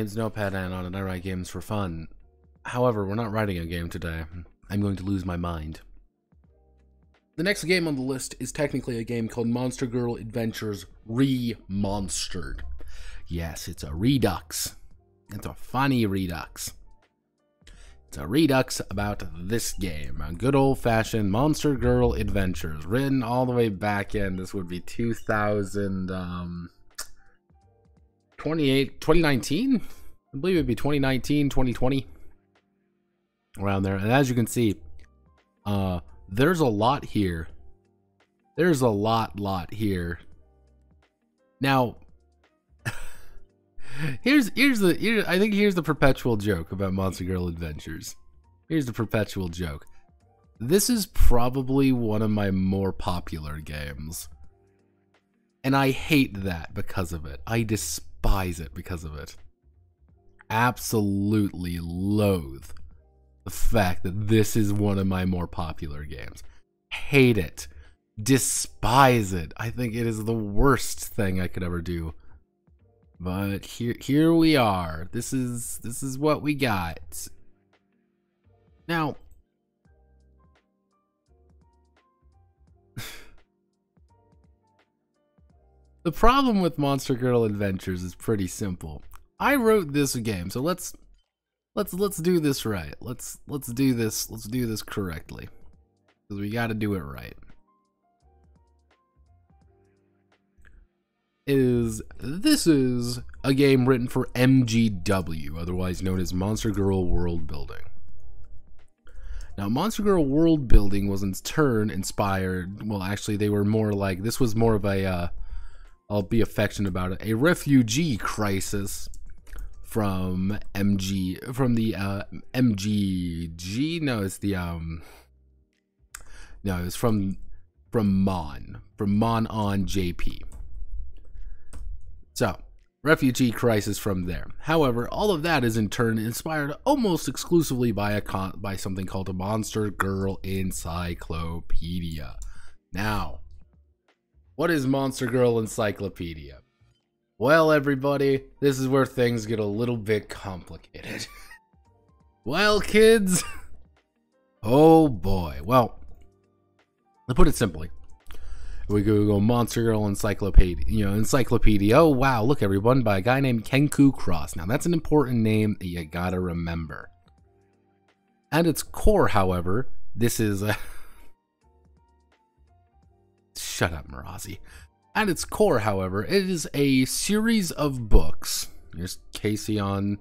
name's Notepad Anon and I write games for fun. However, we're not writing a game today. I'm going to lose my mind. The next game on the list is technically a game called Monster Girl Adventures Remonstered. Yes, it's a redux. It's a funny redux. It's a redux about this game. A good old-fashioned Monster Girl Adventures. Written all the way back in, this would be 2019? I believe it'd be 2019, 2020. Around there. And as you can see, there's a lot here. There's a lot here. Now, I think here's the perpetual joke about Monster Girl Adventures. Here's the perpetual joke. This is probably one of my more popular games. And I hate that because of it. I despise it because of it. Absolutely loathe the fact that this is one of my more popular games. Hate it. Despise it. I think it is the worst thing I could ever do. But here we are. This is what we got. Now, the problem with Monster Girl Adventures is pretty simple. I wrote this game, so let's do this right. Let's do this correctly. Because we got to do it right. This is a game written for MGW, otherwise known as Monster Girl World Building. Now, Monster Girl World Building was in turn inspired, well, actually, they were more like, this was more of a, I'll be affectionate about it, a refugee crisis from MGG, no, it's the, no, it's from Mon on JP. So, refugee crisis from there. However, all of that is in turn inspired almost exclusively by something called a Monster Girl Encyclopedia. Now, what is Monster Girl Encyclopedia? Well, everybody, this is where things get a little bit complicated. Well, kids, oh boy. Well, to put it simply, we go Monster Girl Encyclopedia, Encyclopedia. Oh wow, look everyone, by a guy named Kenku Cross. Now that's an important name that you gotta remember. At its core, however, this is a shut up, Marazi. At its core, however, it is a series of books. Here's Casey on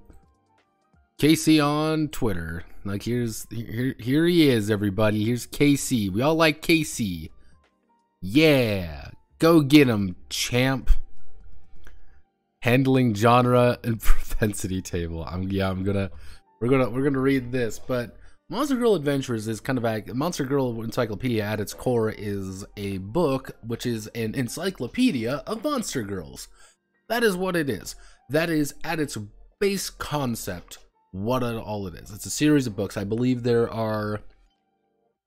Twitter. Like here he is, everybody. Here's KC. We all like KC. Yeah, go get him, champ. Handling genre and propensity table. We're gonna read this, but Monster Girl Adventures is kind of a Monster Girl Encyclopedia at its core is a book which is an encyclopedia of monster girls. That is what it is. That is at its base concept what all it is. It's a series of books. I believe there are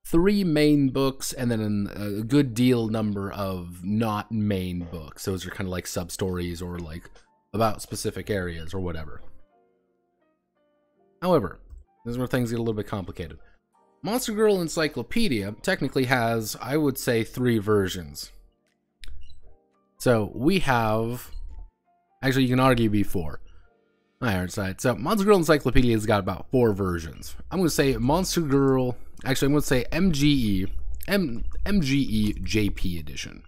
3 main books and then a good deal number of not main books. Those are kind of like sub-stories or like about specific areas or whatever. However, this is where things get a little bit complicated. Monster Girl Encyclopedia technically has, I would say, 3 versions. So we have, actually you can argue before. Alright, so Monster Girl Encyclopedia has got about 4 versions. I'm going to say Monster Girl, actually I'm going to say MGE JP edition.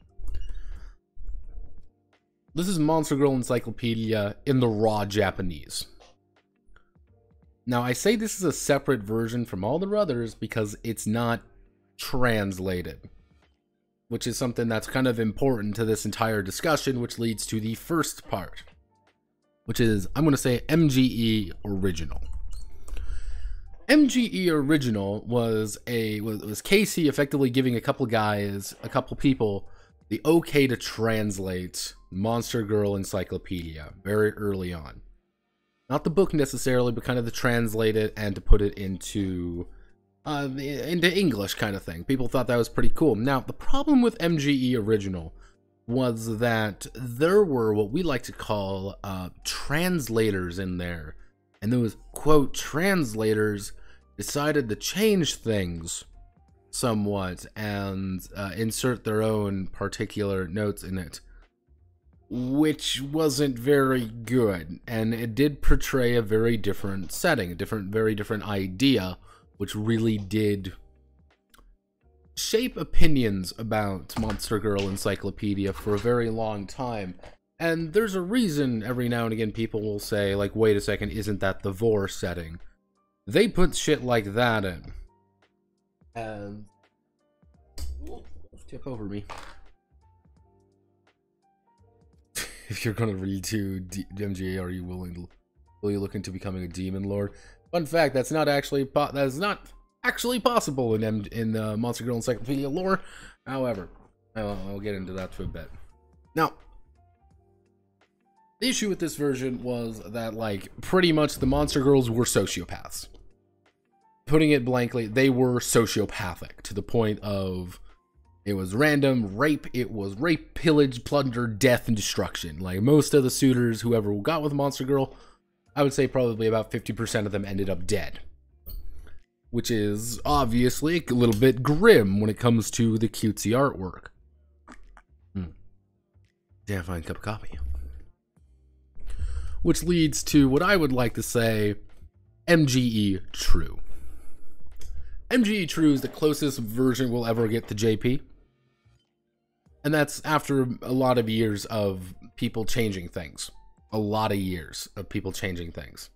This is Monster Girl Encyclopedia in the raw Japanese. Now I say this is a separate version from all the others because it's not translated, which is something that's kind of important to this entire discussion, which leads to the first part, which is, I'm going to say MGE Original. MGE Original was Casey effectively giving a couple people, the okay to translate Monster Girl Encyclopedia very early on. Not the book necessarily, but kind of to translate it and to put it into English kind of thing. People thought that was pretty cool. Now, the problem with MGE Original was that there were what we like to call translators in there. And those, quote, translators decided to change things somewhat and insert their own particular notes in it, which wasn't very good. And it did portray a very different setting, a very different idea, which really did shape opinions about Monster Girl Encyclopedia for a very long time. And there's a reason every now and again people will say, like, wait a second, isn't that the Vor setting? They put shit like that in. And tip over me. If you're gonna read to MGA, are you will you look into becoming a demon lord? Fun fact: that's not actually possible in Monster Girl Encyclopedia lore. However, I'll get into that for a bit. Now, the issue with this version was that, like, pretty much the Monster Girls were sociopaths. Putting it blankly, they were sociopathic to the point of it was random rape. It was rape, pillage, plunder, death, and destruction. Like, most of the suitors, whoever got with Monster Girl, I would say probably about 50% of them ended up dead. Which is obviously a little bit grim when it comes to the cutesy artwork. Damn fine cup of coffee. Which leads to what I would like to say, MGE True. MGE True is the closest version we'll ever get to JP. And that's after a lot of years of people changing things. A lot of years of people changing things.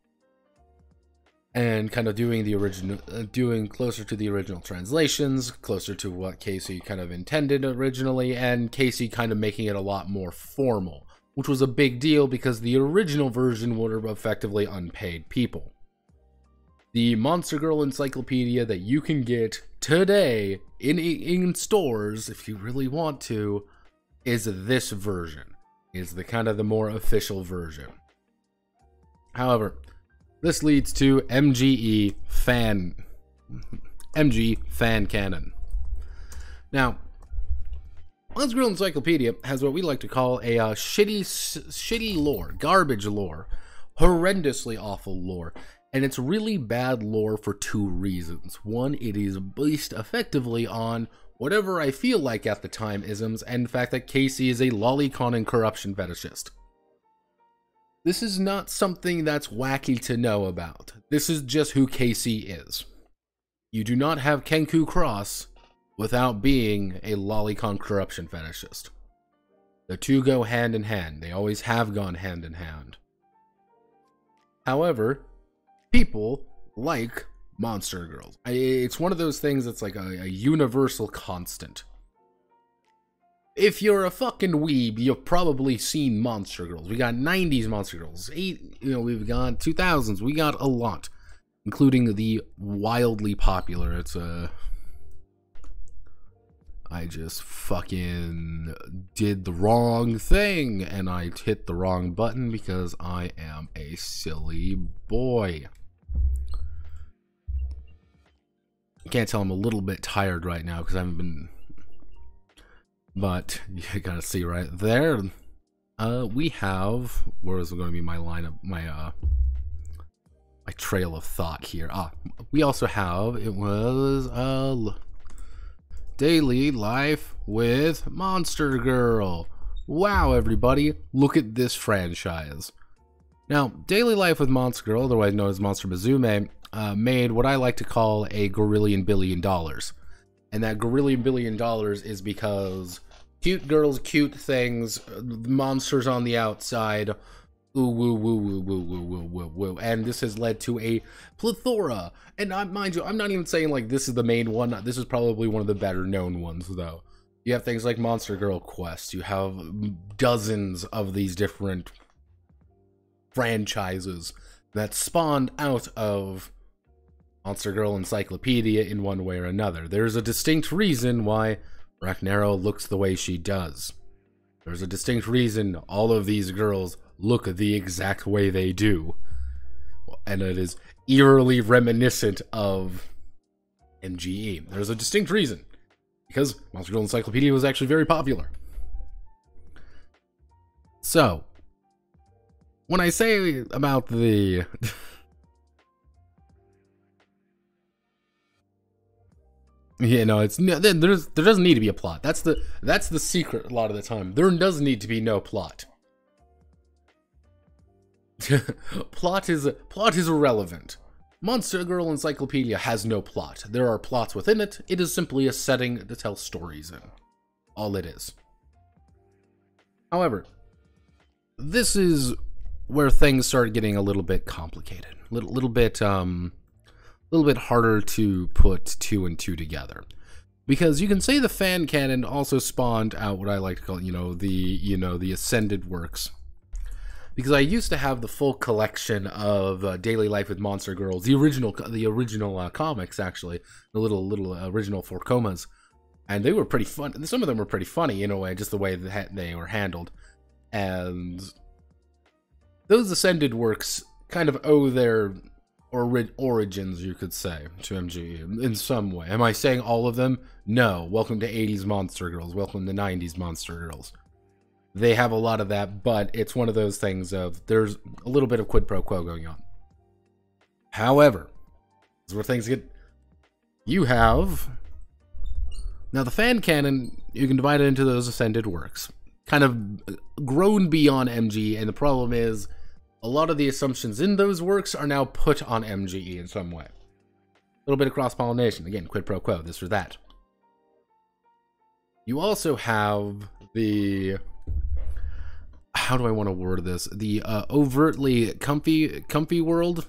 And kind of doing the original, doing closer to the original translations, closer to what Casey kind of intended originally, and Casey kind of making it a lot more formal, which was a big deal because the original version would have effectively unpaid people. The Monster Girl Encyclopedia that you can get today in stores, if you really want to, is this version. Is the kind of the more official version. However, this leads to MG fan canon. Now, Monster Girl Encyclopedia has what we like to call a shitty lore, garbage lore, horrendously awful lore. And it's really bad lore for two reasons. One, it is based effectively on whatever I feel like at the time isms, and the fact that Casey is a lolicon and corruption fetishist. This is not something that's wacky to know about. This is just who Casey is. You do not have Kenku Cross without being a lolicon corruption fetishist. The two go hand in hand. They always have gone hand in hand. However, people like Monster Girls. It's one of those things that's like a universal constant. If you're a fucking weeb, you've probably seen Monster Girls. We got 90s Monster Girls. We've got 2000s. We got a lot, including the wildly popular. I just fucking did the wrong thing, and I hit the wrong button because I am a silly boy. You can't tell I'm a little bit tired right now because I haven't been... But you gotta see right there. We have... Where is going to be my lineup? My trail of thought here. We also have... It was... Daily Life with Monster Girl. Wow, everybody. Look at this franchise. Now, Daily Life with Monster Girl, otherwise known as Monster Mizume, made what I like to call a gorillion billion dollars. And that gorillion billion dollars is because cute girls, cute things, monsters on the outside, ooh, woo, woo, woo, woo, woo, woo, woo, woo. And this has led to a plethora. And mind you, I'm not even saying like this is the main one. This is probably one of the better known ones, though. You have things like Monster Girl Quest. You have dozens of these different franchises that spawned out of Monster Girl Encyclopedia in one way or another. There's a distinct reason why Ragnarok looks the way she does. There's a distinct reason all of these girls look the exact way they do. And it is eerily reminiscent of MGE. There's a distinct reason. Because Monster Girl Encyclopedia was actually very popular. So, when I say about the... You know, there doesn't need to be a plot. That's the secret a lot of the time. There does need to be no plot. Plot is irrelevant. Monster Girl Encyclopedia has no plot. There are plots within it. It is simply a setting to tell stories in. All it is. However, this is where things start getting a little bit complicated. Little bit harder to put two and two together. Because you can say the fan canon also spawned out what I like to call, the ascended works. Because I used to have the full collection of Daily Life with Monster Girls, the original comics, actually, the little original 4 comas, and they were pretty fun. Some of them were pretty funny in a way, just the way that they were handled. And those ascended works kind of owe their origins, you could say, to MGE in some way. Am I saying all of them? No. Welcome to 80s Monster Girls. Welcome to 90s Monster Girls. They have a lot of that, but it's one of those things of there's a little bit of quid pro quo going on. However, this is where things get... You have... Now, the fan canon, you can divide it into those ascended works. Kind of grown beyond MGE, and the problem is a lot of the assumptions in those works are now put on MGE in some way. A little bit of cross-pollination. Again, quid pro quo, this or that. You also have the... How do I want to word this? The overtly comfy world.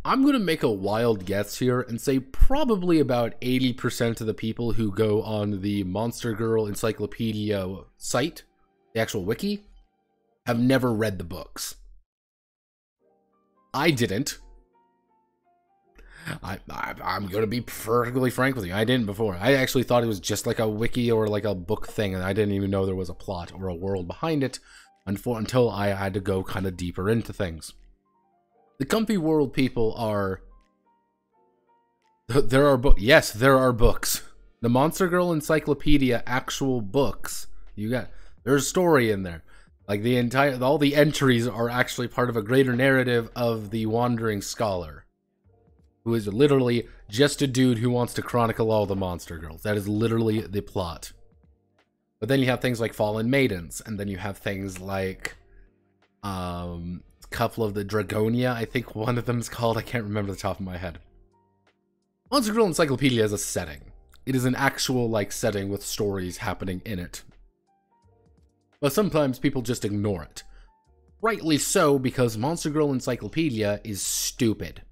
I'm going to make a wild guess here and say probably about 80% of the people who go on the Monster Girl Encyclopedia site, the actual wiki, have never read the books. I didn't. I'm going to be perfectly frank with you. I didn't before. I actually thought it was just like a wiki or like a book thing, and I didn't even know there was a plot or a world behind it until I had to go kind of deeper into things. The comfy world people are... There are books. Yes, there are books. The Monster Girl Encyclopedia actual books. There's a story in there. Like all the entries are actually part of a greater narrative of the Wandering Scholar, who is literally just a dude who wants to chronicle all the Monster Girls. That is literally the plot. But then you have things like Fallen Maidens, and then you have things like a couple of the Dragonia, I think one of them is called. I can't remember the top of my head. Monster Girl Encyclopedia is a setting. It is an actual like setting with stories happening in it. But sometimes people just ignore it. Rightly so, because Monster Girl Encyclopedia is stupid.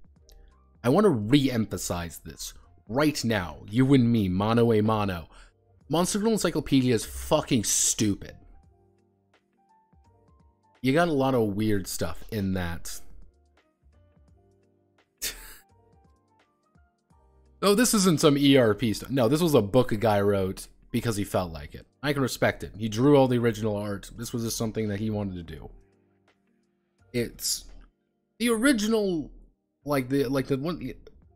I want to re-emphasize this right now, you and me, mano a mano. Monster Girl Encyclopedia is fucking stupid. You got a lot of weird stuff in that. Oh, this isn't some ERP stuff. No, this was a book a guy wrote because he felt like it. I can respect it. He drew all the original art. This was just something that he wanted to do. It's the original... Like the one,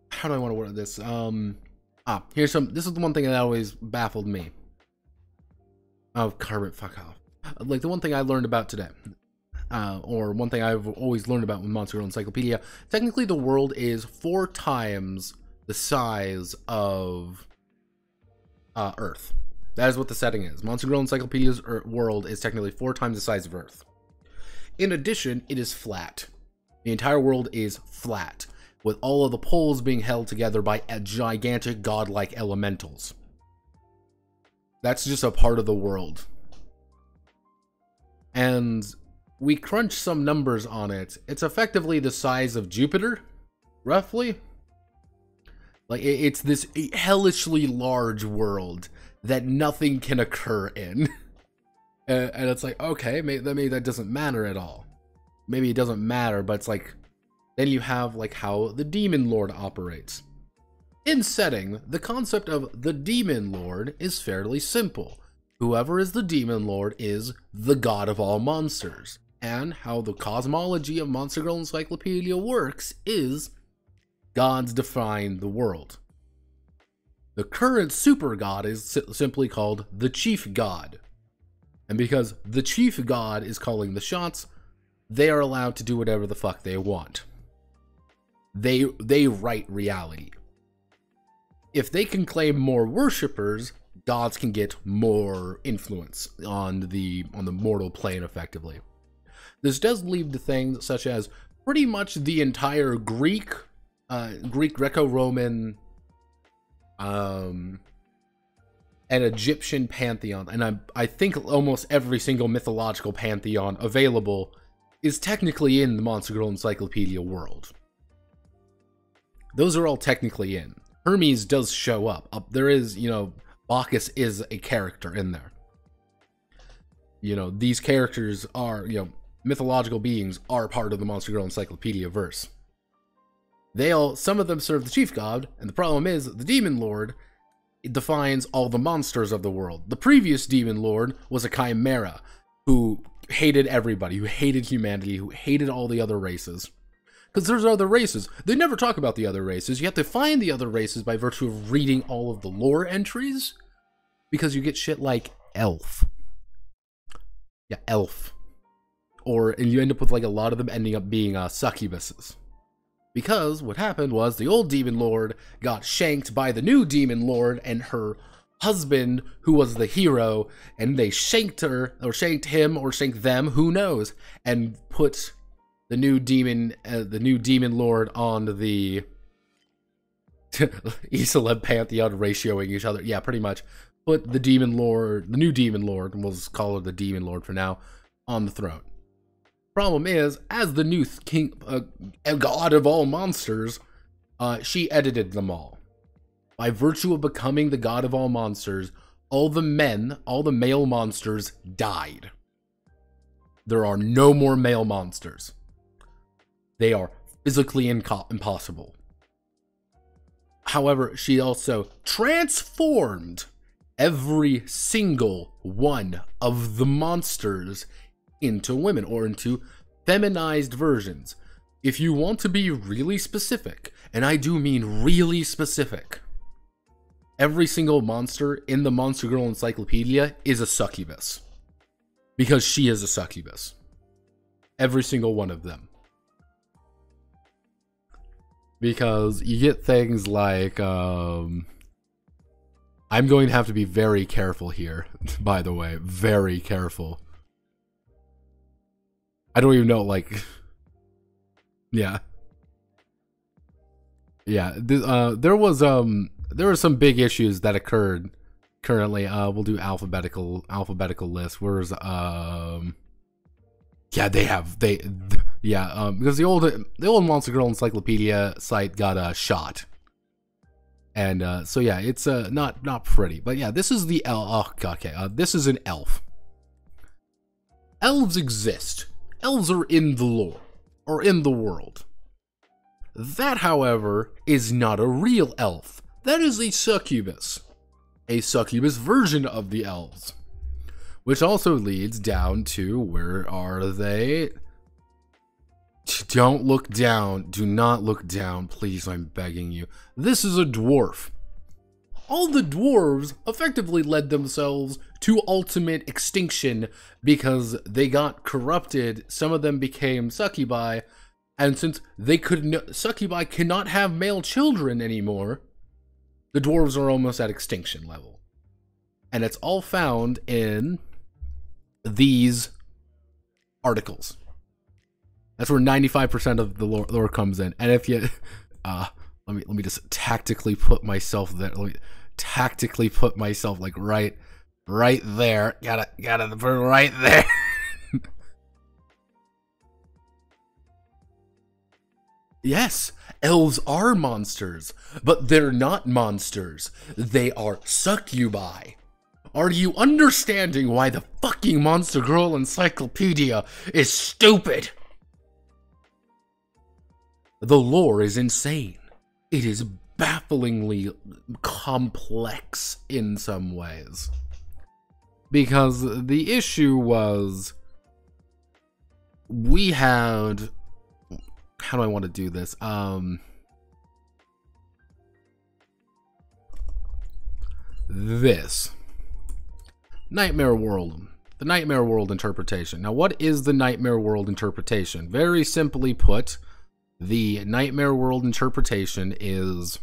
how do I want to word this? This is the one thing that always baffled me. Oh, Carbon, fuck off. Like the one thing I learned about today, or one thing I've always learned about with Monster Girl Encyclopedia. Technically, the world is 4 times the size of Earth. That is what the setting is. Monster Girl Encyclopedia's world is technically 4 times the size of Earth. In addition, it is flat. The entire world is flat, with all of the poles being held together by gigantic godlike elementals. That's just a part of the world. And we crunch some numbers on it. It's effectively the size of Jupiter, roughly. Like, it's this hellishly large world that nothing can occur in. And it's like, okay, maybe that doesn't matter at all. Maybe it doesn't matter, but it's like, then you have like how the Demon Lord operates. In setting, the concept of the Demon Lord is fairly simple. Whoever is the Demon Lord is the god of all monsters. And how the cosmology of Monster Girl Encyclopedia works is gods define the world. The current super god is simply called the Chief God. And because the chief god is calling the shots, they are allowed to do whatever the fuck they want. They write reality. If they can claim more worshippers, gods can get more influence on the mortal plane effectively. This does lead to things such as pretty much the entire Greek Greco-Roman, and Egyptian pantheon, and I think almost every single mythological pantheon available is technically in the Monster Girl Encyclopedia world. Those are all technically in. Hermes does show up. There is, Bacchus is a character in there. These characters are, mythological beings are part of the Monster Girl Encyclopedia verse. Some of them serve the chief god, and the problem is the Demon Lord defines all the monsters of the world. The previous Demon Lord was a chimera who hated everybody, who hated humanity, who hated all the other races. Because there's other races. They never talk about the other races. You have to find the other races by virtue of reading all of the lore entries, because you get shit like elf. Yeah, elf. And you end up with like a lot of them ending up being succubuses. Because what happened was the old Demon Lord got shanked by the new Demon Lord and her husband, who was the hero, and they shanked her, or shanked him, or shanked them, who knows, and put the new demon Lord on the Isolab Pantheon ratioing each other. Yeah, pretty much. Put the new Demon Lord, we'll just call her the Demon Lord for now, on the throne. Problem is, as the new king, god of all monsters, she edited them all. By virtue of becoming the god of all monsters, all the male monsters died. There are no more male monsters. They are physically impossible. However, she also transformed every single one of the monsters into women, or into feminized versions. If you want to be really specific, and I do mean really specific, every single monster in the Monster Girl Encyclopedia is a succubus. Because she is a succubus. Every single one of them. Because you get things like, I'm going to have to be very careful here, by the way, very careful. I don't even know, like, yeah. Yeah, there were some big issues that occurred currently. We'll do alphabetical list. Where's, yeah, because the old Monster Girl Encyclopedia site got shot. And, so yeah, it's, not pretty. But yeah, this is the this is an elf. Elves exist. Elves are in the lore, or in the world. That, however, is not a real elf. That is a succubus. A succubus version of the elves. Which also leads down to, where are they? Don't look down. Do not look down, please, I'm begging you. This is a dwarf. All the dwarves effectively led themselves to ultimate extinction because they got corrupted. Some of them became succubi, and since succubi cannot have male children anymore, the dwarves are almost at extinction level. And it's all found in these articles. That's where 95% of the lore comes in. And if you, let me just tactically put myself there. Let me tactically put myself like right there. Gotta put it right there. Yes, elves are monsters, but they're not monsters. They are succubi. Are you understanding why the fucking Monster Girl Encyclopedia is stupid? The lore is insane. It is bafflingly complex in some ways. Because the issue was, we had, how do I want to do this? This Nightmare World the Nightmare World interpretation. Now, what is the Nightmare World interpretation? Very simply put, the Nightmare World interpretation is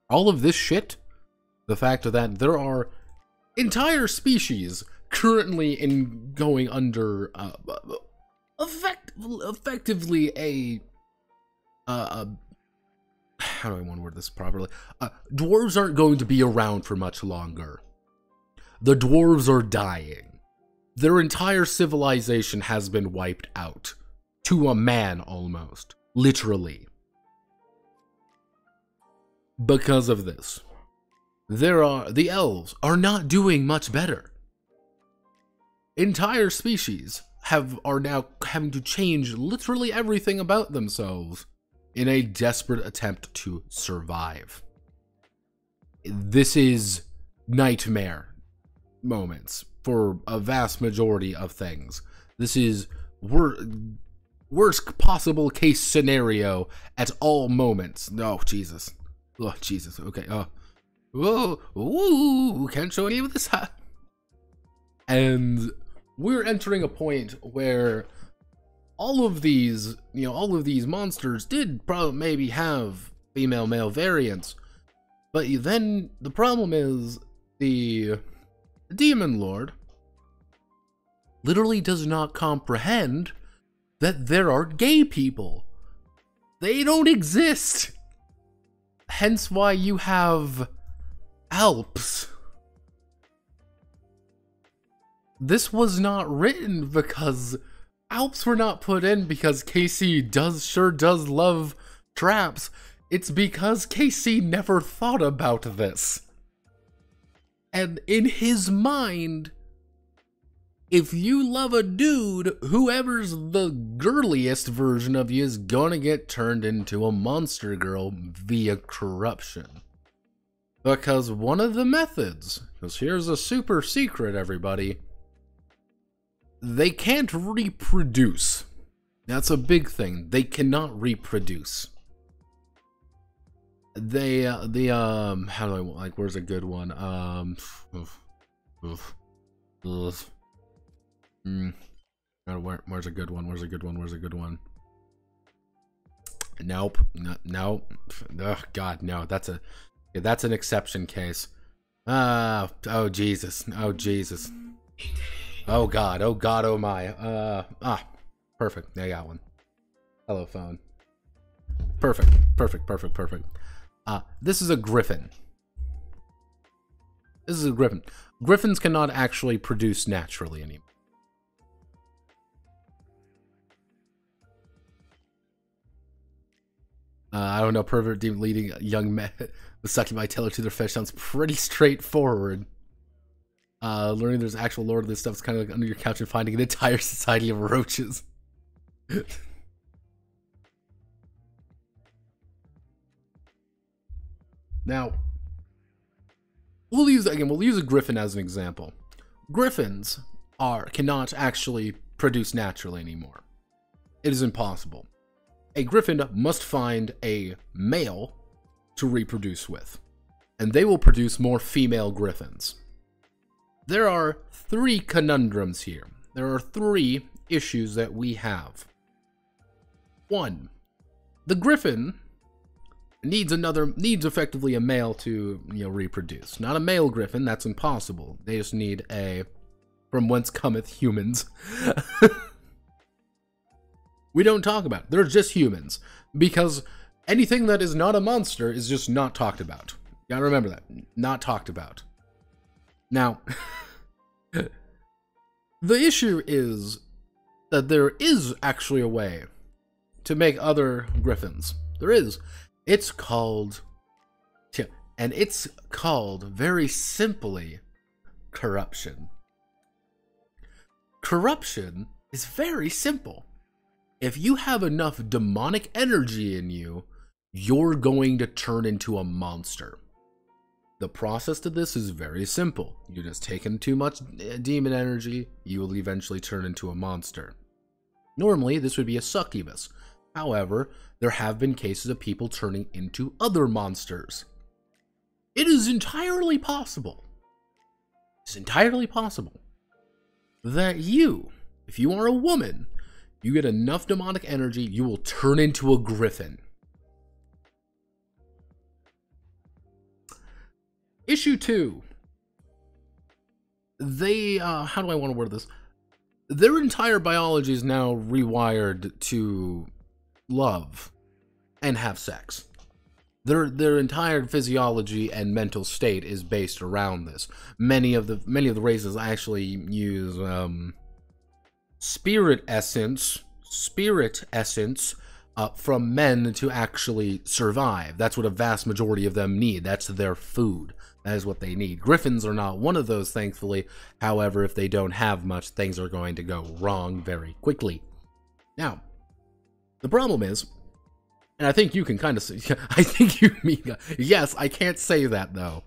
all of this shit. The fact that there are entire species currently going under effectively a how do I want to word this properly? Dwarves aren't going to be around for much longer. The dwarves are dying. Their entire civilization has been wiped out. To a man, almost. Literally. Because of this. The elves are not doing much better. Entire species are now having to change literally everything about themselves in a desperate attempt to survive. This is nightmare moments for a vast majority of things. This is worst possible case scenario at all moments. Oh, Jesus. Oh, Jesus. Okay. Whoa. Ooh, can't show any of this. And we're entering a point where all of these monsters did probably maybe have female-male variants, but then the problem is the Demon Lord literally does not comprehend that there are gay people. They don't exist. Hence why you have Alps. This was not written because Alps were not put in because KC sure does love traps. It's because KC never thought about this. And in his mind, if you love a dude, whoever's the girliest version of you is gonna get turned into a monster girl via corruption. Because one of the methods, because here's a super secret, everybody, they can't reproduce. That's a big thing. They cannot reproduce. How do I, like, where's a good one? Where's a good one? Nope. Nope. Oh, God, no. That's an exception case. Oh, Jesus. Oh, Jesus. Oh, God. Oh, God. Oh, my. Perfect. I got one. Hello, phone. Perfect. This is a griffin. Griffins cannot actually produce naturally anymore. I don't know, pervert demon leading young men with succubi tailor to their fetish sounds pretty straightforward. Learning there's actual lore to this stuff is kind of like under your couch and finding an entire society of roaches. Now, we'll use a griffin as an example. Griffins cannot actually produce naturally anymore. It is impossible. A griffin must find a male to reproduce with, and they will produce more female griffins. There are 3 conundrums here. There are 3 issues that we have. 1, the griffin needs effectively a male to, reproduce. Not a male griffin, that's impossible. They just need a from whence cometh humans. We don't talk about it. They're just humans. Because anything that is not a monster is just not talked about. You gotta remember that. Not talked about. Now, the issue is that there is actually a way to make other griffins. There is. It's called very simply corruption. Corruption is very simple. If you have enough demonic energy in you, you're going to turn into a monster. The process to this is very simple. You just take in too much demon energy, you will eventually turn into a monster. Normally, this would be a succubus. However, there have been cases of people turning into other monsters. It is entirely possible. It's entirely possible. that you, if you are a woman, you get enough demonic energy, you will turn into a griffin. Issue 2. They, how do I want to word this? Their entire biology is now rewired to love and have sex. Their entire physiology and mental state is based around this. Many of the races actually use spirit essence from men to actually survive. That's what a vast majority of them need. That's their food. That is what they need. Griffins are not one of those, thankfully. However, if they don't have much, things are going to go wrong very quickly. Now, the problem is, and I think you can kind of see, I think you mean, yes, I can't say that though.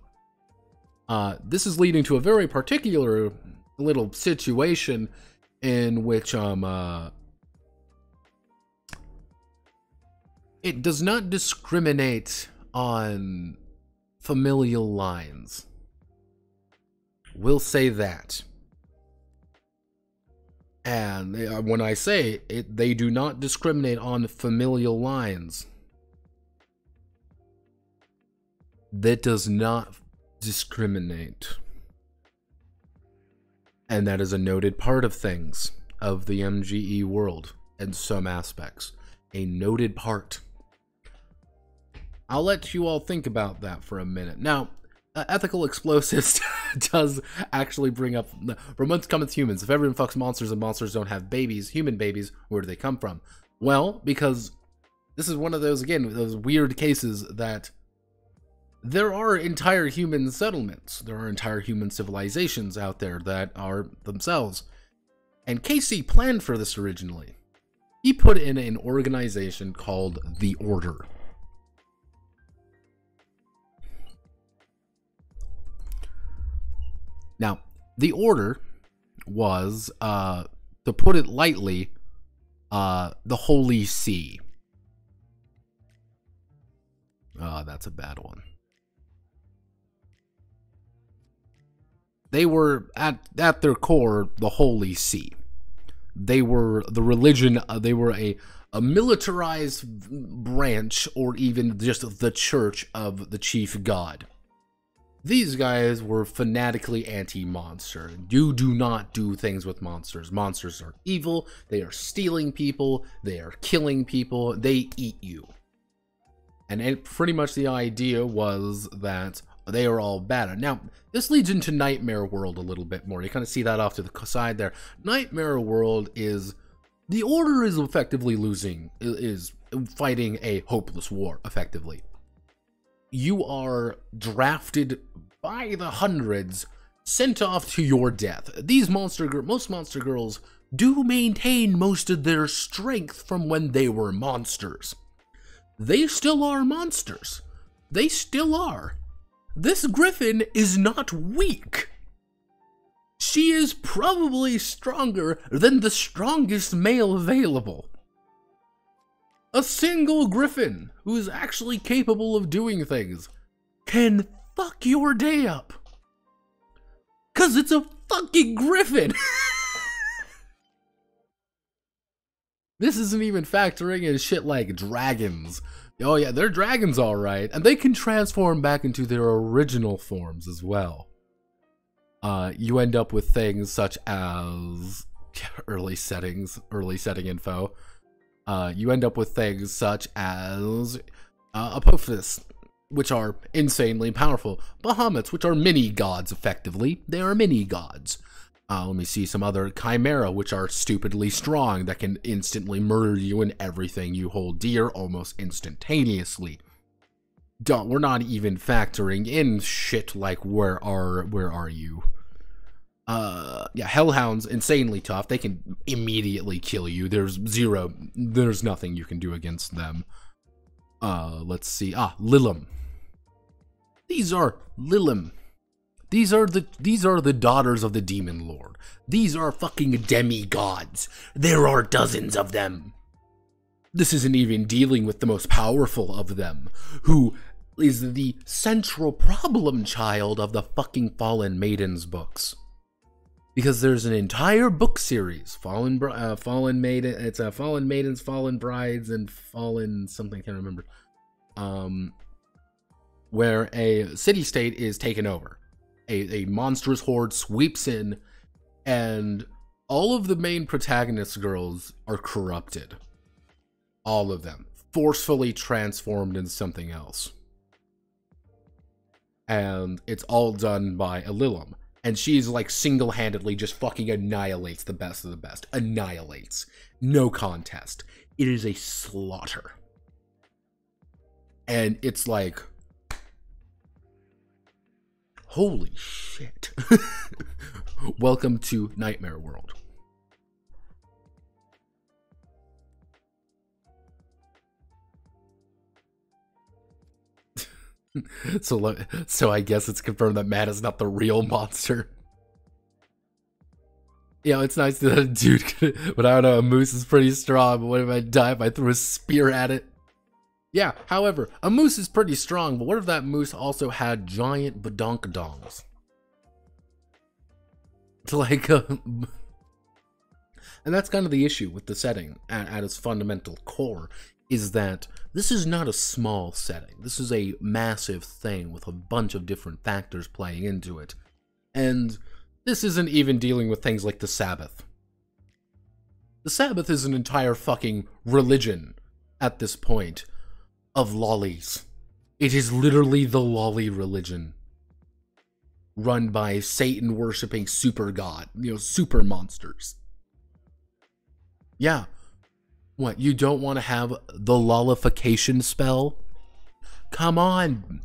This is leading to a very particular little situation in which it does not discriminate on familial lines. We'll say that. And when I say it, they do not discriminate on familial lines. That does not discriminate. And that is a noted part of things, of the MGE world, in some aspects. A noted part. I'll let you all think about that for a minute. Now, ethical explosives does actually bring up, from whence cometh humans? If everyone fucks monsters and monsters don't have babies, human babies, where do they come from? Well, because this is one of those, again, those weird cases that there are entire human settlements. There are entire human civilizations out there that are themselves. And Casey planned for this originally. He put in an organization called the Order. Now, the Order was, to put it lightly, the Holy See. That's a bad one. They were, at their core, the Holy See. They were the religion, they were a militarized branch, or even just the church of the chief god. These guys were fanatically anti-monster. You do not do things with monsters. Monsters are evil, they are stealing people, they are killing people, they eat you. And pretty much the idea was that they are all bad. Now, this leads into Nightmare World a little bit more. You kind of see that off to the side there. Nightmare World is, the Order is effectively losing, is fighting a hopeless war, effectively. You are drafted by the hundreds, sent off to your death. These most monster girls do maintain most of their strength from when they were monsters. They still are monsters. They still are. This griffin is not weak. She is probably stronger than the strongest male available. A single griffin who is actually capable of doing things can fuck your day up. 'Cause it's a fucking griffin. This isn't even factoring in shit like dragons. Oh yeah, they're dragons alright, and they can transform back into their original forms as well. You end up with things such as early setting info. You end up with things such as Apophis, which are insanely powerful. Bahamut's, which are mini-gods, effectively. They are mini-gods. Let me see some other Chimera, which are stupidly strong, that can instantly murder you and everything you hold dear almost instantaneously. We're not even factoring in shit like where are you? Yeah, Hellhounds, insanely tough. They can immediately kill you. There's nothing you can do against them. Let's see. Lilim. These are Lilim. These are the daughters of the Demon Lord. These are fucking demigods. There are dozens of them. This isn't even dealing with the most powerful of them, who is the central problem child of the fucking Fallen Maidens books. Because there's an entire book series, Fallen Maiden, it's Fallen Maidens, Fallen Brides, and Fallen something, I can't remember. Where a city-state is taken over. A monstrous horde sweeps in, and all of the main protagonist girls are corrupted. All of them. Forcefully transformed into something else. And it's all done by Elilum. And she's like single-handedly just fucking annihilates the best of the best. Annihilates. No contest. It is a slaughter. And it's like, holy shit. Welcome to Nightmare World. So I guess it's confirmed that Matt is not the real monster. You know, it's nice that a dude could, but I don't know, a moose is pretty strong, but what if I die if I threw a spear at it? Yeah, however, a moose is pretty strong, but what if that moose also had giant badonkadongs? It's like, and that's kind of the issue with the setting at its fundamental core, is that this is not a small setting. This is a massive thing with a bunch of different factors playing into it. And this isn't even dealing with things like the Sabbath. The Sabbath is an entire fucking religion at this point of lollies. It is literally the lolly religion. Run by Satan-worshipping super god, you know, super monsters. Yeah. What, you don't want to have the lollification spell? Come on.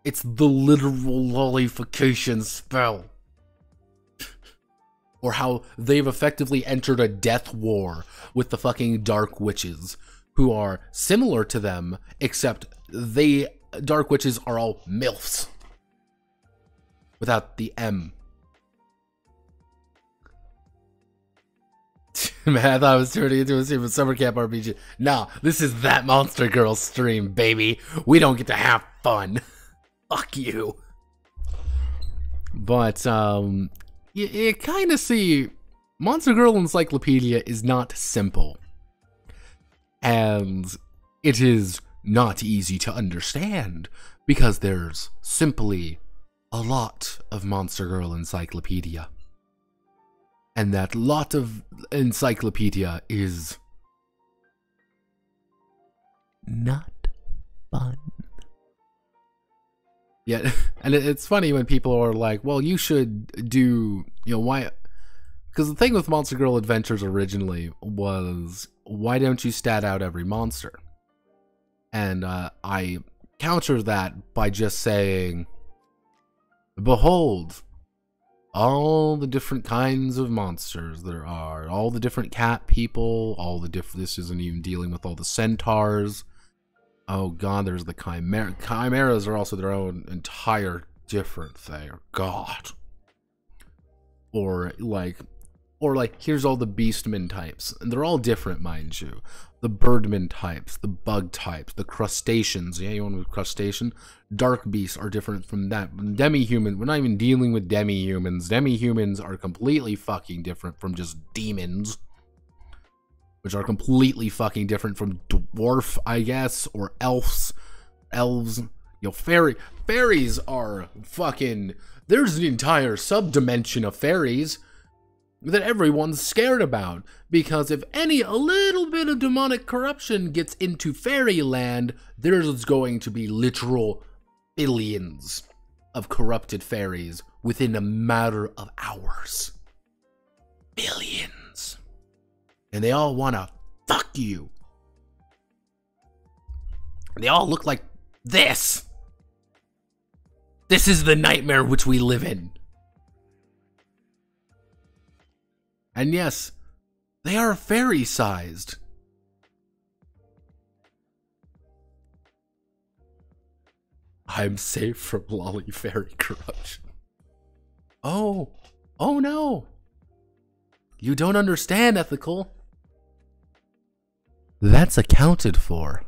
It's the literal lollification spell. Or how they've effectively entered a death war with the fucking dark witches, who are similar to them, except dark witches are all MILFs. Without the M. Man, I thought I was turning into a stream of Summer Camp RPG. Nah, this is That Monster Girl stream, baby. We don't get to have fun. Fuck you. But, you kind of see, Monster Girl Encyclopedia is not simple. And it is not easy to understand, because there's simply a lot of Monster Girl Encyclopedia. And that lot of encyclopedia is not fun. Yeah, and it's funny when people are like, well, you should do, you know, why? Because the thing with Monster Girl Adventures originally was, why don't you stat out every monster? And I counter that by just saying, behold, all the different kinds of monsters there are, all the different cat people, all the different, this isn't even dealing with all the centaurs. Oh god, there's the chimera. Chimeras are also their own entire different thing. God. Or like, here's all the beastmen types, and they're all different, mind you. The birdmen types, the bug types, the crustaceans. Yeah, you want with crustacean? Dark beasts are different from that. Demi-human, we're not even dealing with demi-humans. Demi-humans are completely fucking different from just demons, which are completely fucking different from dwarf, I guess, or elves. Elves, you know, fairies are fucking, there's an entire subdimension of fairies that everyone's scared about, because if a little bit of demonic corruption gets into fairyland, there's going to be literal billions of corrupted fairies within a matter of hours. Billions. And they all want to fuck you. And they all look like this. This is the nightmare which we live in. And yes, they are fairy-sized. I'm safe from lolly fairy corruption. Oh no. You don't understand, Ethical. That's accounted for.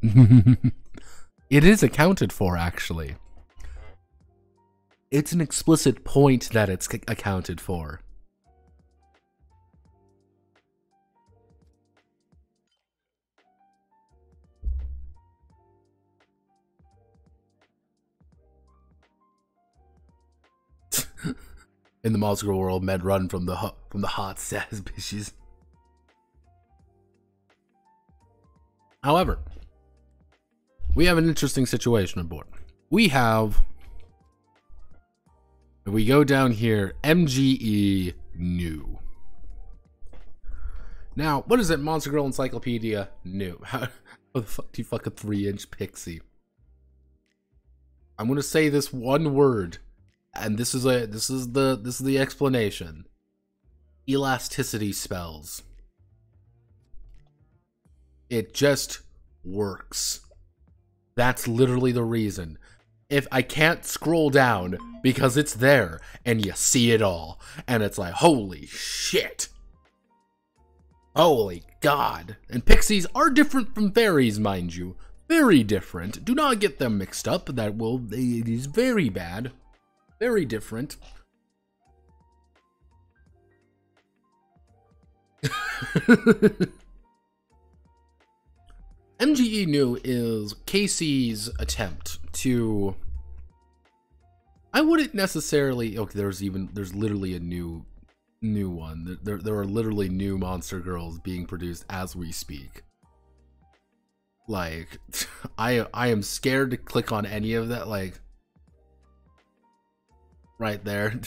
It is accounted for, actually. It's an explicit point that it's accounted for. In the monster world, men run from the hot sass bitches. However, we have an interesting situation aboard. We have, if we go down here, MGE new. Now, what is it? Monster Girl Encyclopedia new. How the fuck do you fuck a 3-inch pixie? I'm gonna say this one word. And this is the explanation. Elasticity spells. It just works. That's literally the reason. If I can't scroll down because it's there and you see it all, and it's like, holy shit. Holy God. And pixies are different from fairies, mind you. Very different. Do not get them mixed up. It is very bad. Very different. MGE New is Casey's attempt to... I wouldn't necessarily... Okay, there's literally a new one. There are literally new monster girls being produced as we speak. Like, I am scared to click on any of that, like... Right there.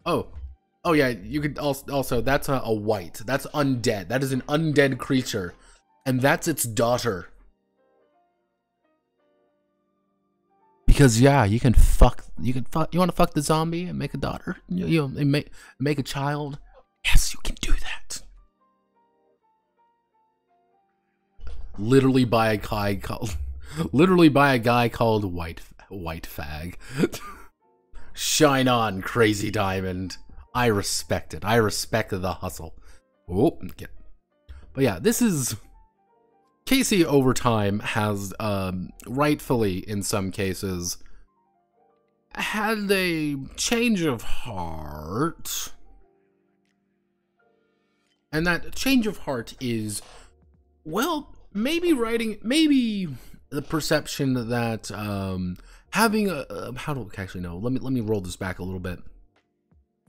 Oh yeah, you could also that's a white. That's undead. That is an undead creature. And that's its daughter. Because yeah, you want to fuck the zombie and make a daughter? And make a child? Yes, you can do that. Literally by a guy called White Fag. Shine on, crazy diamond. I respect it. I respect the hustle. Oh, but yeah, this is... Casey over time has, rightfully in some cases, had a change of heart. And that change of heart is, well, maybe the perception that, having how do I actually know? Let me roll this back a little bit.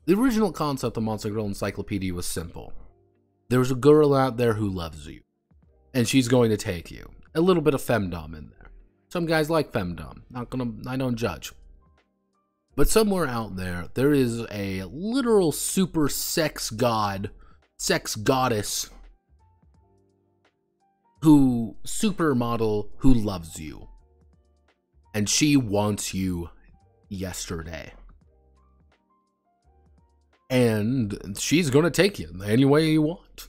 The original concept of Monster Girl Encyclopedia was simple. There's a girl out there who loves you, and she's going to take you. A little bit of femdom in there. Some guys like femdom. I don't judge. But somewhere out there, there is a literal super sex goddess, supermodel who loves you. And she wants you yesterday. And she's going to take you any way you want.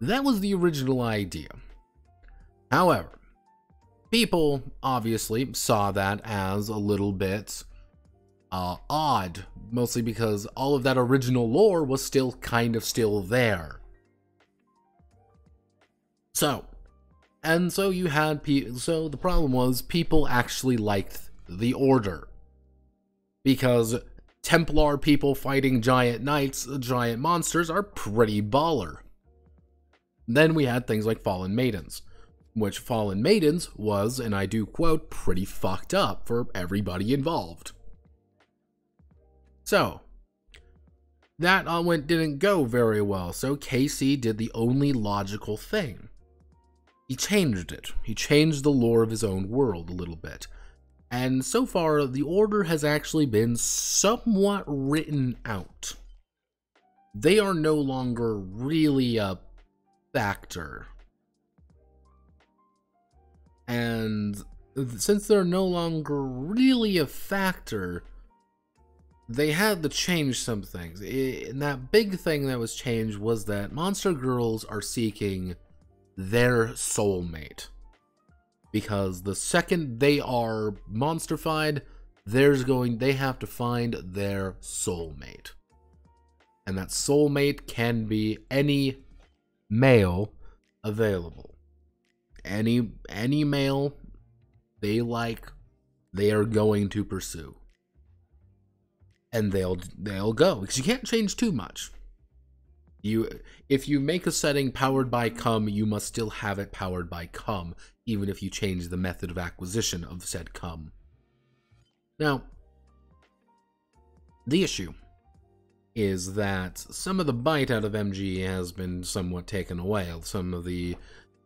That was the original idea. However, people obviously saw that as a little bit odd. Mostly because all of that original lore was still there. So you had people. So the problem was people actually liked the Order. Because Templar people fighting giant knights, giant monsters, are pretty baller. Then we had things like Fallen Maidens, which Fallen Maidens was, and I do quote, pretty fucked up for everybody involved. So, that didn't go very well, so KC did the only logical thing. He changed it. He changed the lore of his own world a little bit. And so far, the Order has actually been somewhat written out. They are no longer really a factor. And since they're no longer really a factor, they had to change some things. And that big thing that was changed was that monster girls are seeking their soulmate. Because the second they are monsterfied, they have to find their soulmate. And that soulmate can be any male available. Any male they like, they are going to pursue. And they'll go, because you can't change too much. If you make a setting powered by cum, you must still have it powered by cum, even if you change the method of acquisition of said cum. Now, the issue is that some of the bite out of MG has been somewhat taken away. Some of the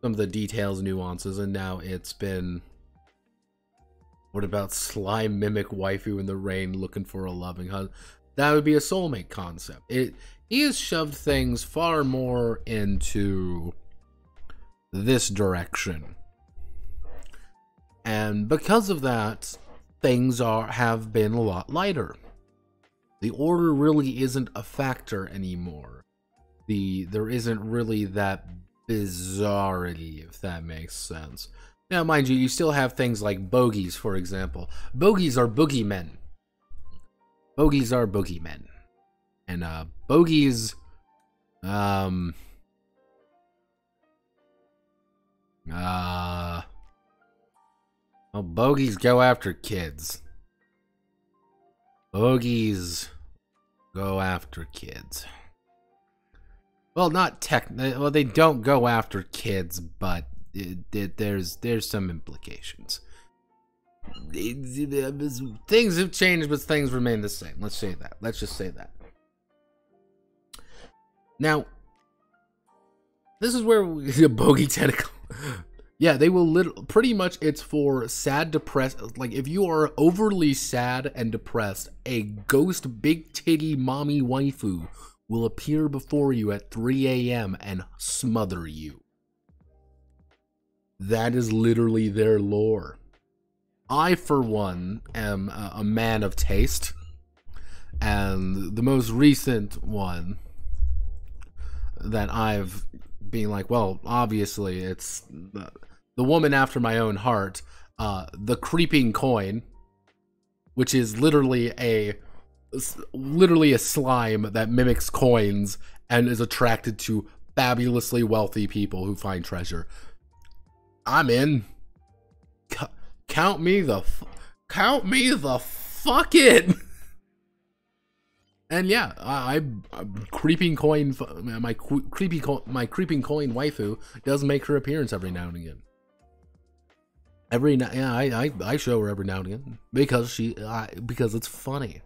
details, nuances, and now it's been, what about slime mimic waifu in the rain looking for a loving husband? That would be a soulmate concept. He has shoved things far more into this direction. And because of that, things have been a lot lighter. The order really isn't a factor anymore. There isn't really that bizarrety, if that makes sense. Now, mind you, you still have things like bogeys, for example. Bogeys are boogeymen. Bogeys are boogeymen. And, bogeys, well, bogeys go after kids. Bogeys go after kids. Well, well, they don't go after kids, but there's some implications. Things have changed, but things remain the same. Let's say that. Let's just say that. Now, this is where the bogey tentacle. Yeah, they will pretty much, it's for sad, depressed, like if you are overly sad and depressed, a ghost big titty mommy waifu will appear before you at 3 a.m. and smother you. That is literally their lore. I, for one, am a man of taste, and the most recent one that I've been like, well, obviously it's the woman after my own heart, the creeping coin, which is literally a slime that mimics coins and is attracted to fabulously wealthy people who find treasure. I'm in. Count me the fuck in. And yeah, I'm creeping coin. My creeping coin waifu does make her appearance every now and again. I show her every now and again because because it's funny.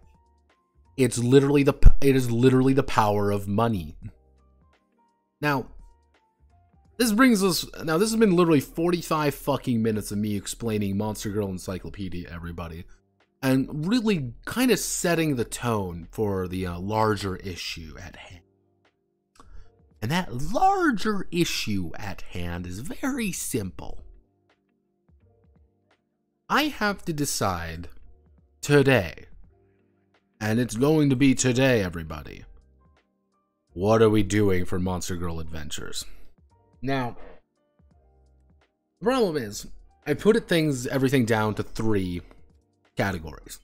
It is literally the power of money. Now, this brings us. Now, this has been literally 45 fucking minutes of me explaining Monster Girl Encyclopedia, everybody. And really kind of setting the tone for the larger issue at hand. And that larger issue at hand is very simple. I have to decide today, and it's going to be today, everybody. What are we doing for Monster Girl Adventures? Now, the problem is, I put everything down to 3 categories.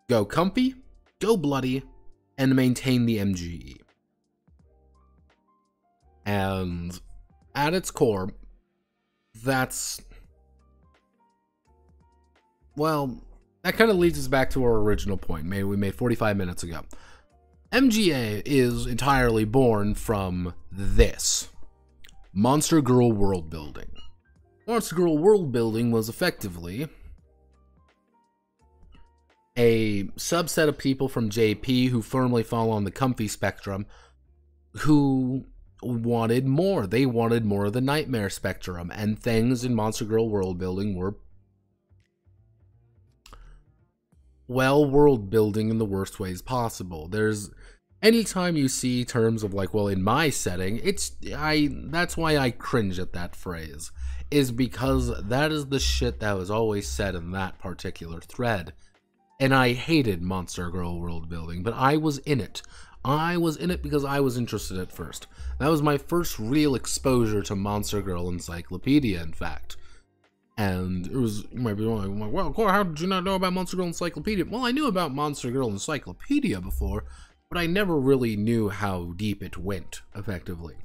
Go comfy, go bloody, and maintain the MGE. And at its core, that's, well, that kind of leads us back to our original point we made 45 minutes ago. MGA is entirely born from this. Monster Girl world building. Monster Girl world building was effectively a subset of people from JP who firmly fall on the comfy spectrum who wanted more. They wanted more of the nightmare spectrum, and things in Monster Girl world building were, well, world building in the worst ways possible. Anytime you see terms of like, well, in my setting, that's why I cringe at that phrase, is because that is the shit that was always said in that particular thread. And I hated Monster Girl world building, but I was in it. I was in it because I was interested at first. That was my first real exposure to Monster Girl Encyclopedia, in fact. And it was, you might be wondering, well, Cora, how did you not know about Monster Girl Encyclopedia? Well, I knew about Monster Girl Encyclopedia before, but I never really knew how deep it went, effectively.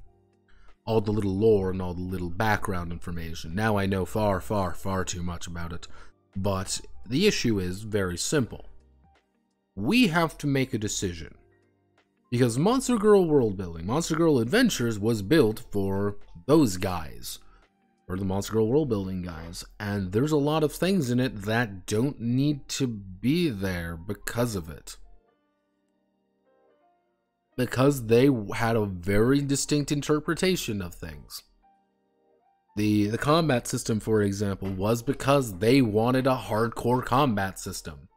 All the little lore and all the little background information. Now I know far, far, far too much about it. But the issue is very simple. We have to make a decision. Because Monster Girl World Building, Monster Girl Adventures was built for those guys. Or the Monster Girl World Building guys. And there's a lot of things in it that don't need to be there because of it. Because they had a very distinct interpretation of things. The combat system, for example, was because they wanted a hardcore combat system.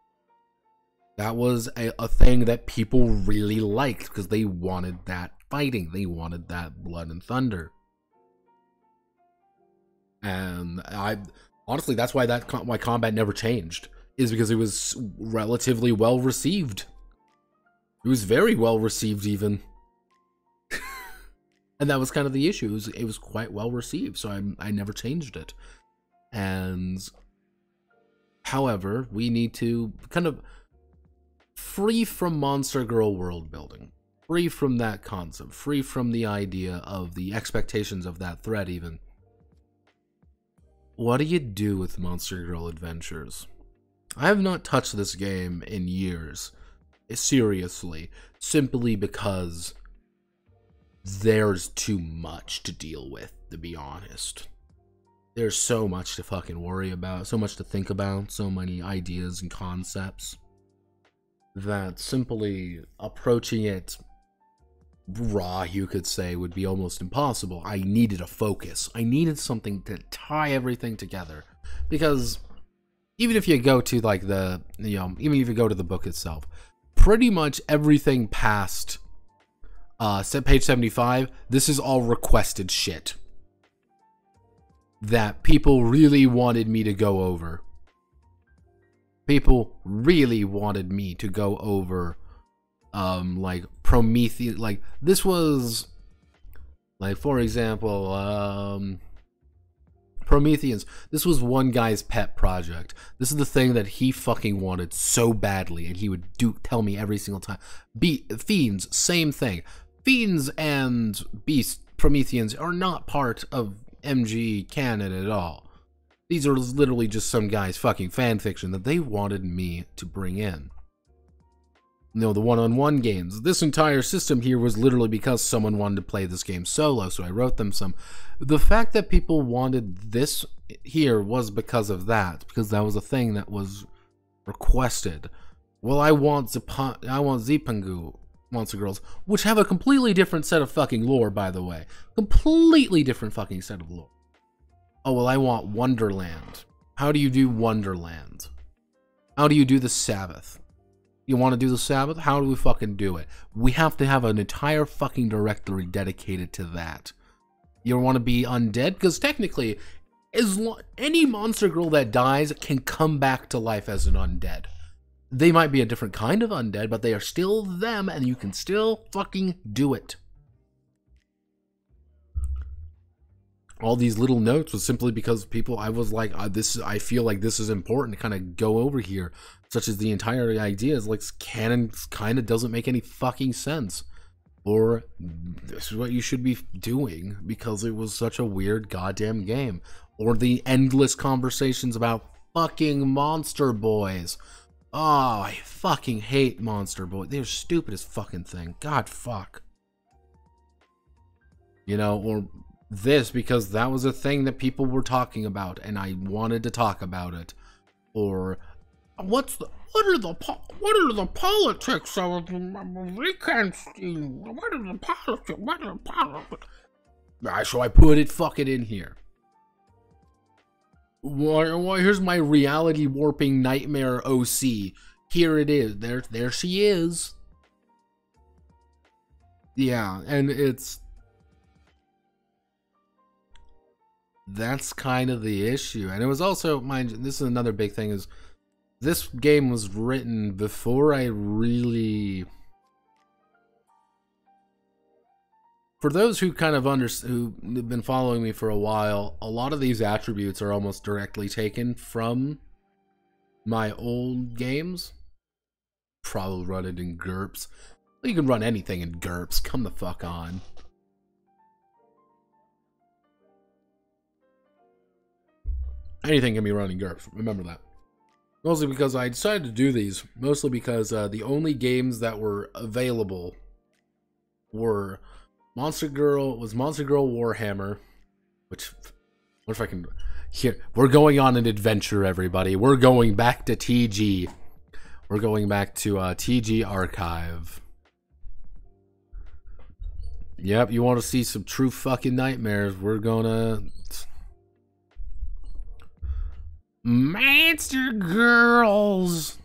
That was a thing that people really liked because they wanted that fighting. They wanted that blood and thunder. And honestly, that's why why combat never changed, is because it was relatively well received. It was very well received, even. And that was kind of the issue. It was quite well received, so I never changed it. And however, we need to kind of free from Monster Girl world building, free from that concept, free from the idea of the expectations of that thread even. What do you do with Monster Girl Adventures? I have not touched this game in years, seriously, simply because there's too much to deal with, to be honest. There's so much to fucking worry about, so much to think about, so many ideas and concepts, that simply approaching it raw, you could say, would be almost impossible. I needed a focus. I needed something to tie everything together. Because even if you go to like even if you go to the book itself, pretty much everything past page 75, this is all requested shit that people really wanted me to go over. People really wanted me to go over, like Prometheus. Like, this was, like, for example, Prometheus. This was one guy's pet project. This is the thing that he fucking wanted so badly, and he would tell me every single time. Fiends, same thing. Fiends and Beast Prometheans are not part of MG canon at all. These are literally just some guy's fucking fanfiction that they wanted me to bring in. No, the one-on-one games. This entire system here was literally because someone wanted to play this game solo, so I wrote them some. The fact that people wanted this here was because of that, because that was a thing that was requested. Well, I want Zipangu Monster Girls, which have a completely different set of fucking lore, by the way. Completely different fucking set of lore. Oh, well, I want Wonderland. How do you do Wonderland? How do you do the Sabbath? You want to do the Sabbath? How do we fucking do it? We have to have an entire fucking directory dedicated to that. You want to be undead? Because technically, any monster girl that dies can come back to life as an undead. They might be a different kind of undead, but they are still them, and you can still fucking do it. All these little notes was simply because people, I was like, I feel like this is important to kind of go over here, such as the entire idea is like canon kind of doesn't make any fucking sense, or this is what you should be doing because it was such a weird goddamn game, or the endless conversations about fucking monster boys. Oh, I fucking hate monster boys. They're stupidest fucking thing. God fuck. You know, or this because that was a thing that people were talking about and I wanted to talk about it. Or what are the politics of Wittgenstein? What are the politics? So I put it fucking in here. Well, here's my reality warping nightmare OC. Here it is. There she is. Yeah, and that's kind of the issue. And it was also, mind you, this is another big thing, is this game was written before I really... For those who kind of who've been following me for a while, a lot of these attributes are almost directly taken from my old games. Probably run it in GURPS. Well, you can run anything in GURPS. Come the fuck on. Anything can be run in GURPS. Remember that. Mostly because I decided to do these. Mostly because the only games that were available were Monster Girl Warhammer, which, what if I can, here, we're going on an adventure, everybody. We're going back to TG. We're going back to TG Archive. Yep, you want to see some true fucking nightmares, we're gonna... Monster Girls!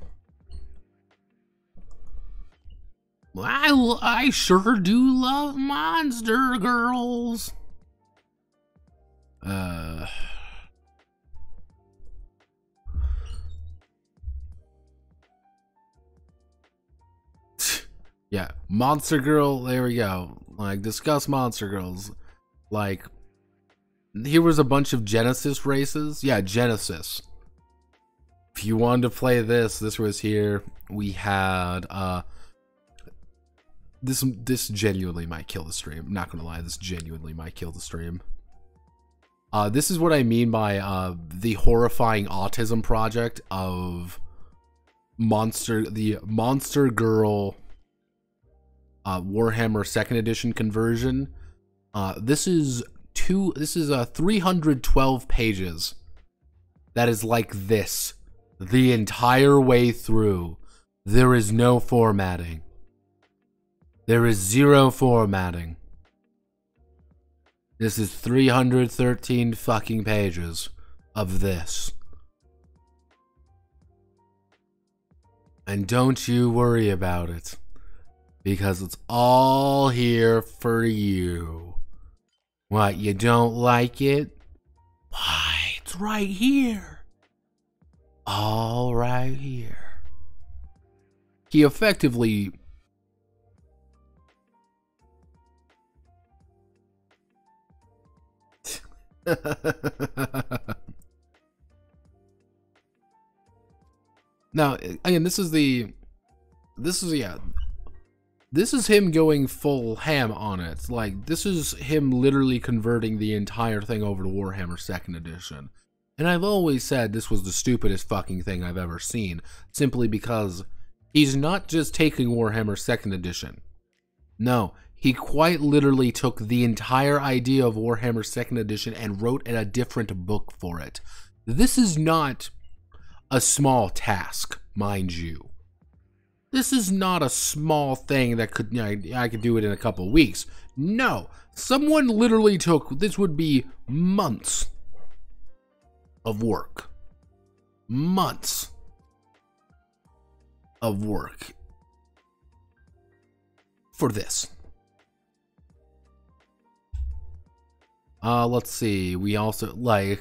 I sure do love Monster Girls! Yeah, Monster Girl, there we go. Like, discuss Monster Girls. Like, here was a bunch of Genesis races. Yeah, Genesis. If you wanted to play this was here. We had, this genuinely might kill the stream. I'm not gonna lie, this genuinely might kill the stream. This is what I mean by, the horrifying autism project of the Monster Girl Warhammer 2nd edition conversion. This is 312 pages. That is like this the entire way through. There is no formatting. There is zero formatting. This is 313 fucking pages of this. And don't you worry about it, because it's all here for you. What, you don't like it? Why, it's right here. All right here. He effectively... Now, again, this is him going full ham on it. Like, this is him literally converting the entire thing over to Warhammer 2nd edition. And I've always said this was the stupidest fucking thing I've ever seen, simply because he's not just taking Warhammer 2nd edition. No, he quite literally took the entire idea of Warhammer 2nd edition and wrote a different book for it. This is not a small task, mind you. This is not a small thing that could, you know, I could do it in a couple weeks. No, someone literally took, this would be months of work. Months of work for this. Let's see. We also, like,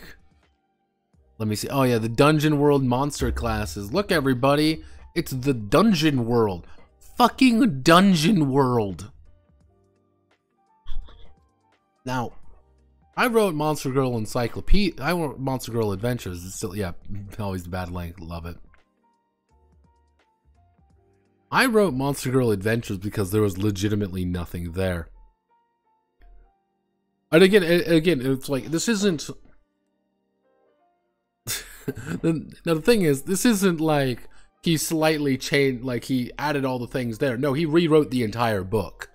let me see. Oh yeah, the Dungeon World monster classes. Look, everybody. It's the Dungeon World. Fucking Dungeon World. Now, I wrote Monster Girl Encyclopedia. I wrote Monster Girl Adventures. It's still, yeah, always the bad length. Love it. I wrote Monster Girl Adventures because there was legitimately nothing there. And again, it's like, this isn't... Now, the thing is, this isn't like he slightly changed, like he added all the things there. No, he rewrote the entire book.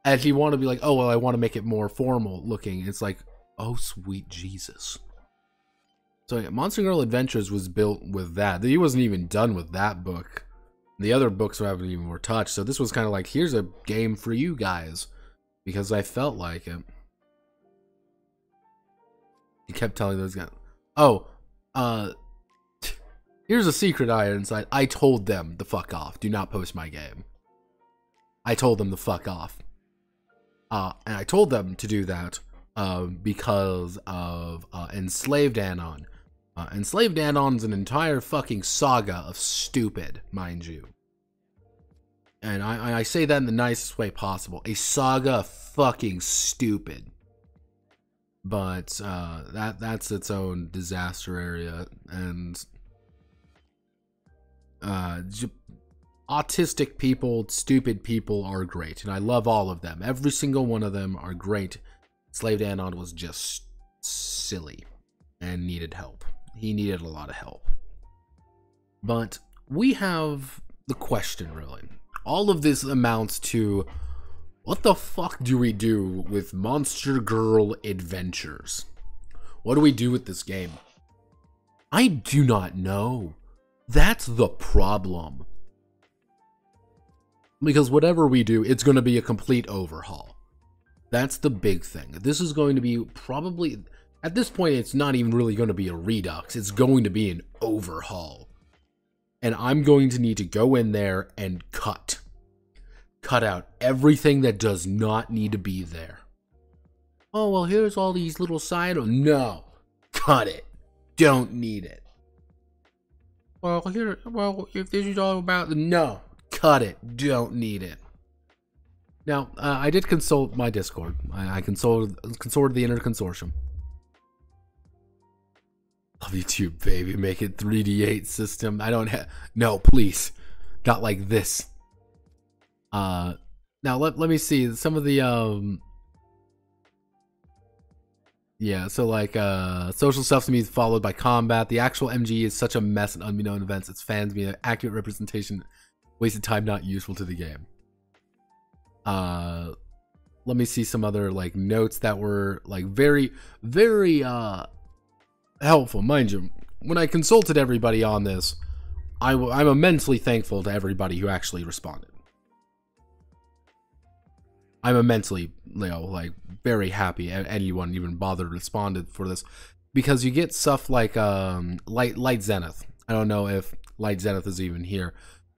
And he wanted to be like, oh, well, I want to make it more formal looking. It's like, oh, sweet Jesus. So yeah, Monster Girl Adventures was built with that. He wasn't even done with that book. The other books haven't even were touched. So this was kind of like, here's a game for you guys. Because I felt like it. He kept telling those guys, oh, here's a secret I had inside. I told them to fuck off. Do not post my game. I told them to fuck off. And I told them to do that because of Enslaved Anon. Enslaved Anon's an entire fucking saga of stupid, mind you. And I say that in the nicest way possible. A saga of fucking stupid. But that's its own disaster area, and autistic people, stupid people are great, and I love all of them. Every single one of them are great. Enslaved Anon was just silly and needed help. He needed a lot of help. But we have the question, really. All of this amounts to, what the fuck do we do with Monster Girl Adventures? What do we do with this game? I do not know. That's the problem. Because whatever we do, it's going to be a complete overhaul. That's the big thing. This is going to be probably, at this point, it's not even really going to be a redux. It's going to be an overhaul. And I'm going to need to go in there and cut out everything that does not need to be there. Oh, well, here's all these little side. No, cut it. Don't need it. Well, if this is all about, no, cut it. Don't need it. Now, I did consult my Discord. I consulted the Inner Consortium. Love you too, baby. Make it 3D8 system. I don't have... No, please. Not like this. Now, let me see. Some of the, yeah, so like, social stuff to me is followed by combat. The actual MG is such a mess in unbeknown events. Its fans being an accurate representation. Wasted time not useful to the game. Let me see some other, like, notes that were, like, very, very, helpful. Mind you, when I consulted everybody on this, I'm immensely thankful to everybody who actually responded. I'm immensely, like, very happy anyone even bothered responded for this, because you get stuff like Light Zenith. I don't know if Light Zenith is even here.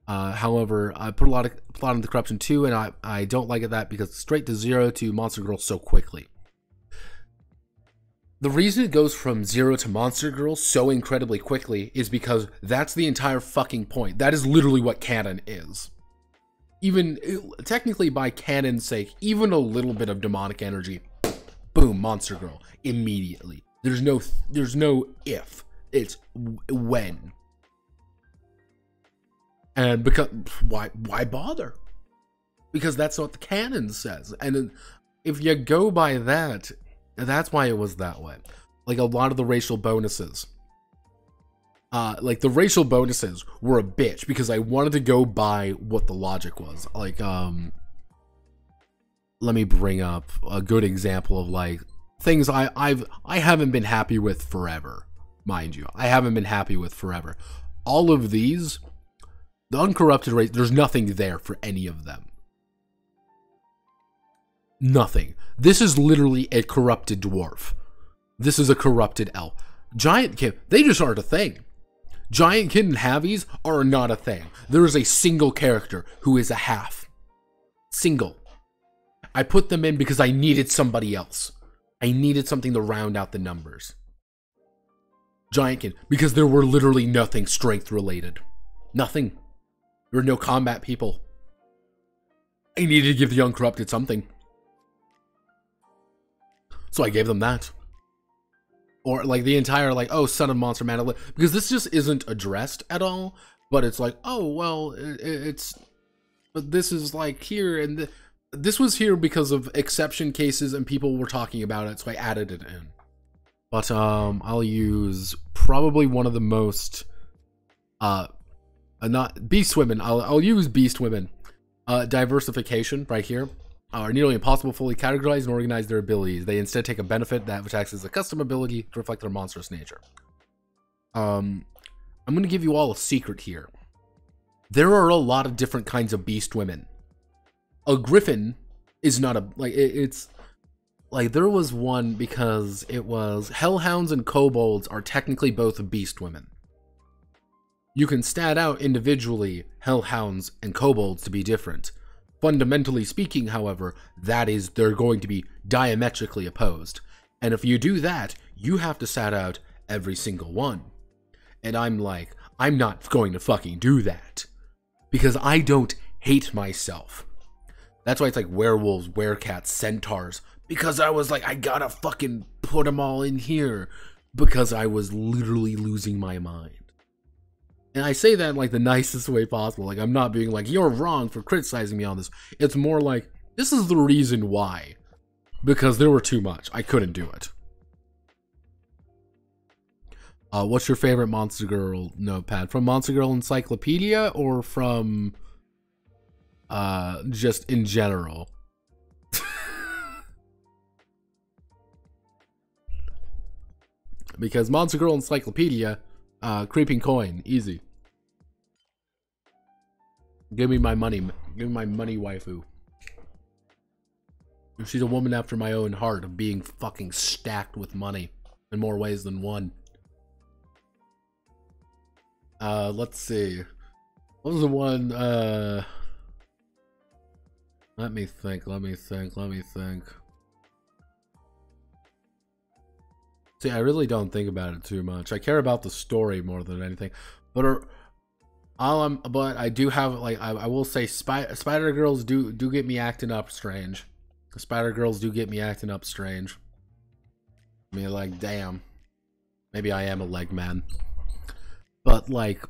However, I put a lot into Corruption 2, and I don't like it that because it's straight to 0 to Monster Girl so quickly. The reason it goes from 0 to Monster Girl so incredibly quickly is because that's the entire fucking point. That is literally what canon is. Even, technically by canon's sake, even a little bit of demonic energy, boom, Monster Girl, immediately. There's no if, it's when. And because, why bother? Because that's what the canon says. And if you go by that, that's why it was that way. Like a lot of the racial bonuses. Like the racial bonuses were a bitch because I wanted to go by what the logic was. Like, let me bring up a good example of like things I haven't been happy with forever. Mind you, I haven't been happy with forever. All of these, the uncorrupted race, there's nothing there for any of them. Nothing. This is literally a corrupted dwarf. This is a corrupted elf. Giant kid, they just aren't a thing. Giant kid and halvies are not a thing. There is a single character who is a half. Single. I put them in because I needed somebody else. I needed something to round out the numbers. Giant kid, because there were literally nothing strength related. Nothing. There were no combat people. I needed to give the uncorrupted something. So I gave them that. Or like the entire like, oh, son of monster man, because this just isn't addressed at all. But it's like, oh, well, but this is like here, and this was here because of exception cases and people were talking about it, so I added it in. But I'll use probably one of the most not beast women. I'll use beast women. Diversification right here. Are nearly impossible to fully categorize and organize their abilities. They instead take a benefit that which acts as a custom ability to reflect their monstrous nature. I'm going to give you all a secret here. There are a lot of different kinds of beast women. A griffin is not a, like, it's, like, there was one because it was, hellhounds and kobolds are technically both beast women. You can stat out individually hellhounds and kobolds to be different. Fundamentally speaking, however, they're going to be diametrically opposed. And if you do that, you have to stat out every single one. And I'm like, I'm not going to fucking do that. Because I don't hate myself. That's why it's like werewolves, werecats, centaurs. Because I was like, I gotta fucking put them all in here. Because I was literally losing my mind. And I say that in like the nicest way possible. Like, I'm not being like, you're wrong for criticizing me on this. It's more like, this is the reason why. Because there were too much. I couldn't do it. What's your favorite Monster Girl notepad? From Monster Girl Encyclopedia or from just in general? Because Monster Girl Encyclopedia, creeping coin, easy. Give me my money. Give me my money, waifu. She's a woman after my own heart, of being fucking stacked with money in more ways than one. Let's see. What was the one? Let me think. See, I really don't think about it too much. I care about the story more than anything. But but I do have, like, I will say Spider Girls do get me acting up strange. Spider Girls do get me acting up strange. I mean, like, damn. Maybe I am a leg man. But, like,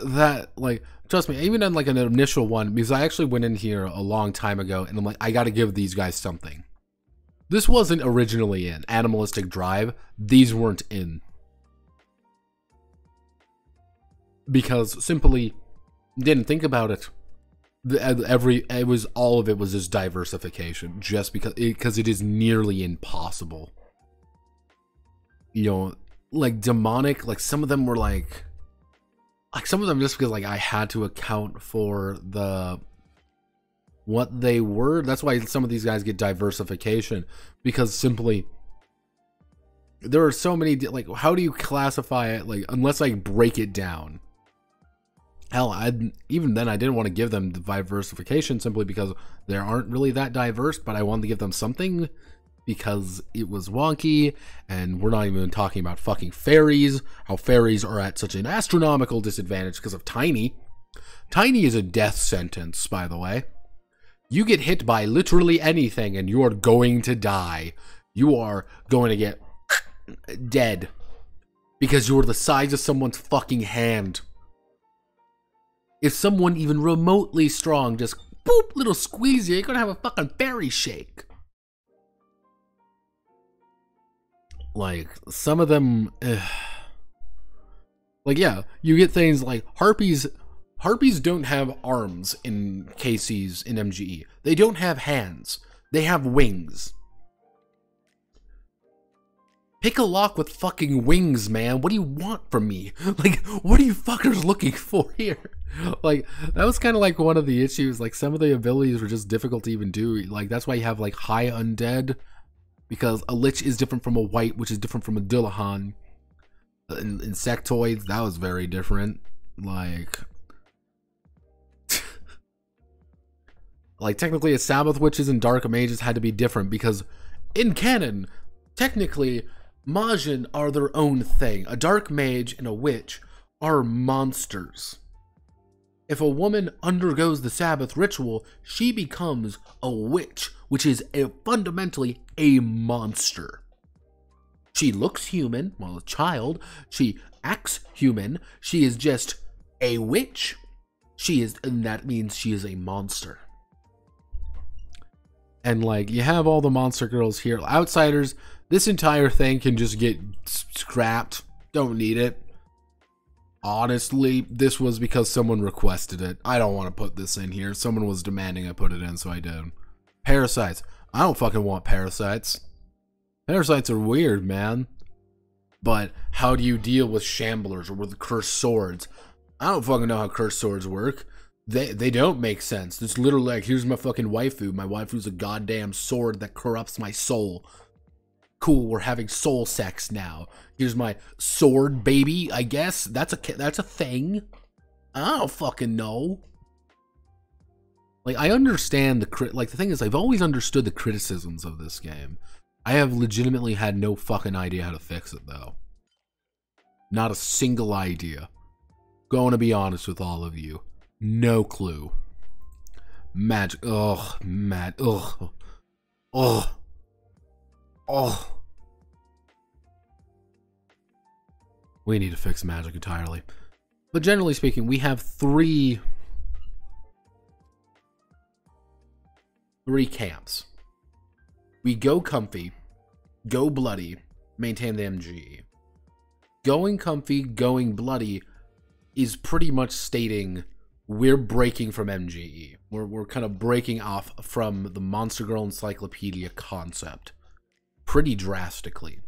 that, like, trust me, even in, like, an initial one, because I actually went in here a long time ago, and I'm like, I gotta give these guys something. This wasn't originally in Animalistic Drive. These weren't in. Because simply didn't think about it. All of it was just diversification, just because it is nearly impossible. You know, like demonic, like some of them were like some of them just because like I had to account for what they were. That's why some of these guys get diversification, because simply there are so many, like, how do you classify it, like, unless I break it down. Hell, even then I didn't want to give them the diversification simply because they aren't really that diverse, but I wanted to give them something because it was wonky, and we're not even talking about fucking fairies, how fairies are at such an astronomical disadvantage because of Tiny. Tiny is a death sentence, by the way. You get hit by literally anything and you are going to die. You are going to get dead because you're the size of someone's fucking hand. If someone even remotely strong just boop, little squeeze you're gonna have a fucking fairy shake. Like, some of them, like, yeah, you get things like harpies. Harpies don't have arms in KCs in MGE. They don't have hands. They have wings. Pick a lock with fucking wings, man. What do you want from me? Like, what are you fuckers looking for here? Like, that was kind of like one of the issues. Like, some of the abilities were just difficult to even do. Like, that's why you have, like, high undead. Because a lich is different from a white, which is different from a Dillahan. Insectoids, that was very different. Like... like, technically, a Sabbath Witches and Dark Mages had to be different. Because, in canon, technically... Majin are their own thing. A dark mage and a witch are monsters. If a woman undergoes the Sabbath ritual, she becomes a witch, which is fundamentally a monster. She looks human, well, a child. She acts human. She is just a witch. And that means she is a monster. And, like, you have all the monster girls here. Outsiders, this entire thing can just get scrapped. Don't need it. Honestly, this was because someone requested it. I don't want to put this in here. Someone was demanding I put it in, so I did. Parasites. I don't fucking want parasites. Parasites are weird, man. But how do you deal with shamblers or with cursed swords? I don't fucking know how cursed swords work. They don't make sense. It's literally like, here's my fucking waifu. My waifu's a goddamn sword that corrupts my soul. Cool, we're having soul sex now. Here's my sword baby, I guess. That's a thing. I don't fucking know. Like, I understand the thing is, I've always understood the criticisms of this game. I have legitimately had no fucking idea how to fix it, though. Not a single idea. Going to be honest with all of you. No clue. Magic. Ugh. Ugh. Ugh. Oh. We need to fix magic entirely. But generally speaking, we have three camps. We go comfy, go bloody, maintain the MG. going comfy, going bloody is pretty much stating we're breaking from MGE. We're kind of breaking off from the Monster Girl Encyclopedia concept pretty drastically.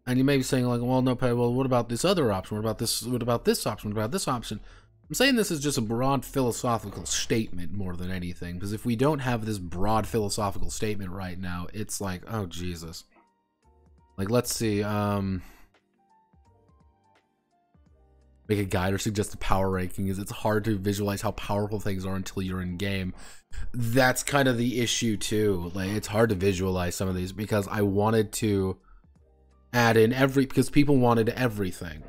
And you may be saying like, well, no, well, what about this other option? What about this? What about this option? What about this option? I'm saying this is just a broad philosophical statement more than anything, because if we don't have this broad philosophical statement right now, it's like, oh Jesus. Like, let's see, make a guide or suggest a power ranking. Is it's hard to visualize how powerful things are until you're in game. That's kind of the issue too. Like, it's hard to visualize some of these because I wanted to add in because people wanted everything.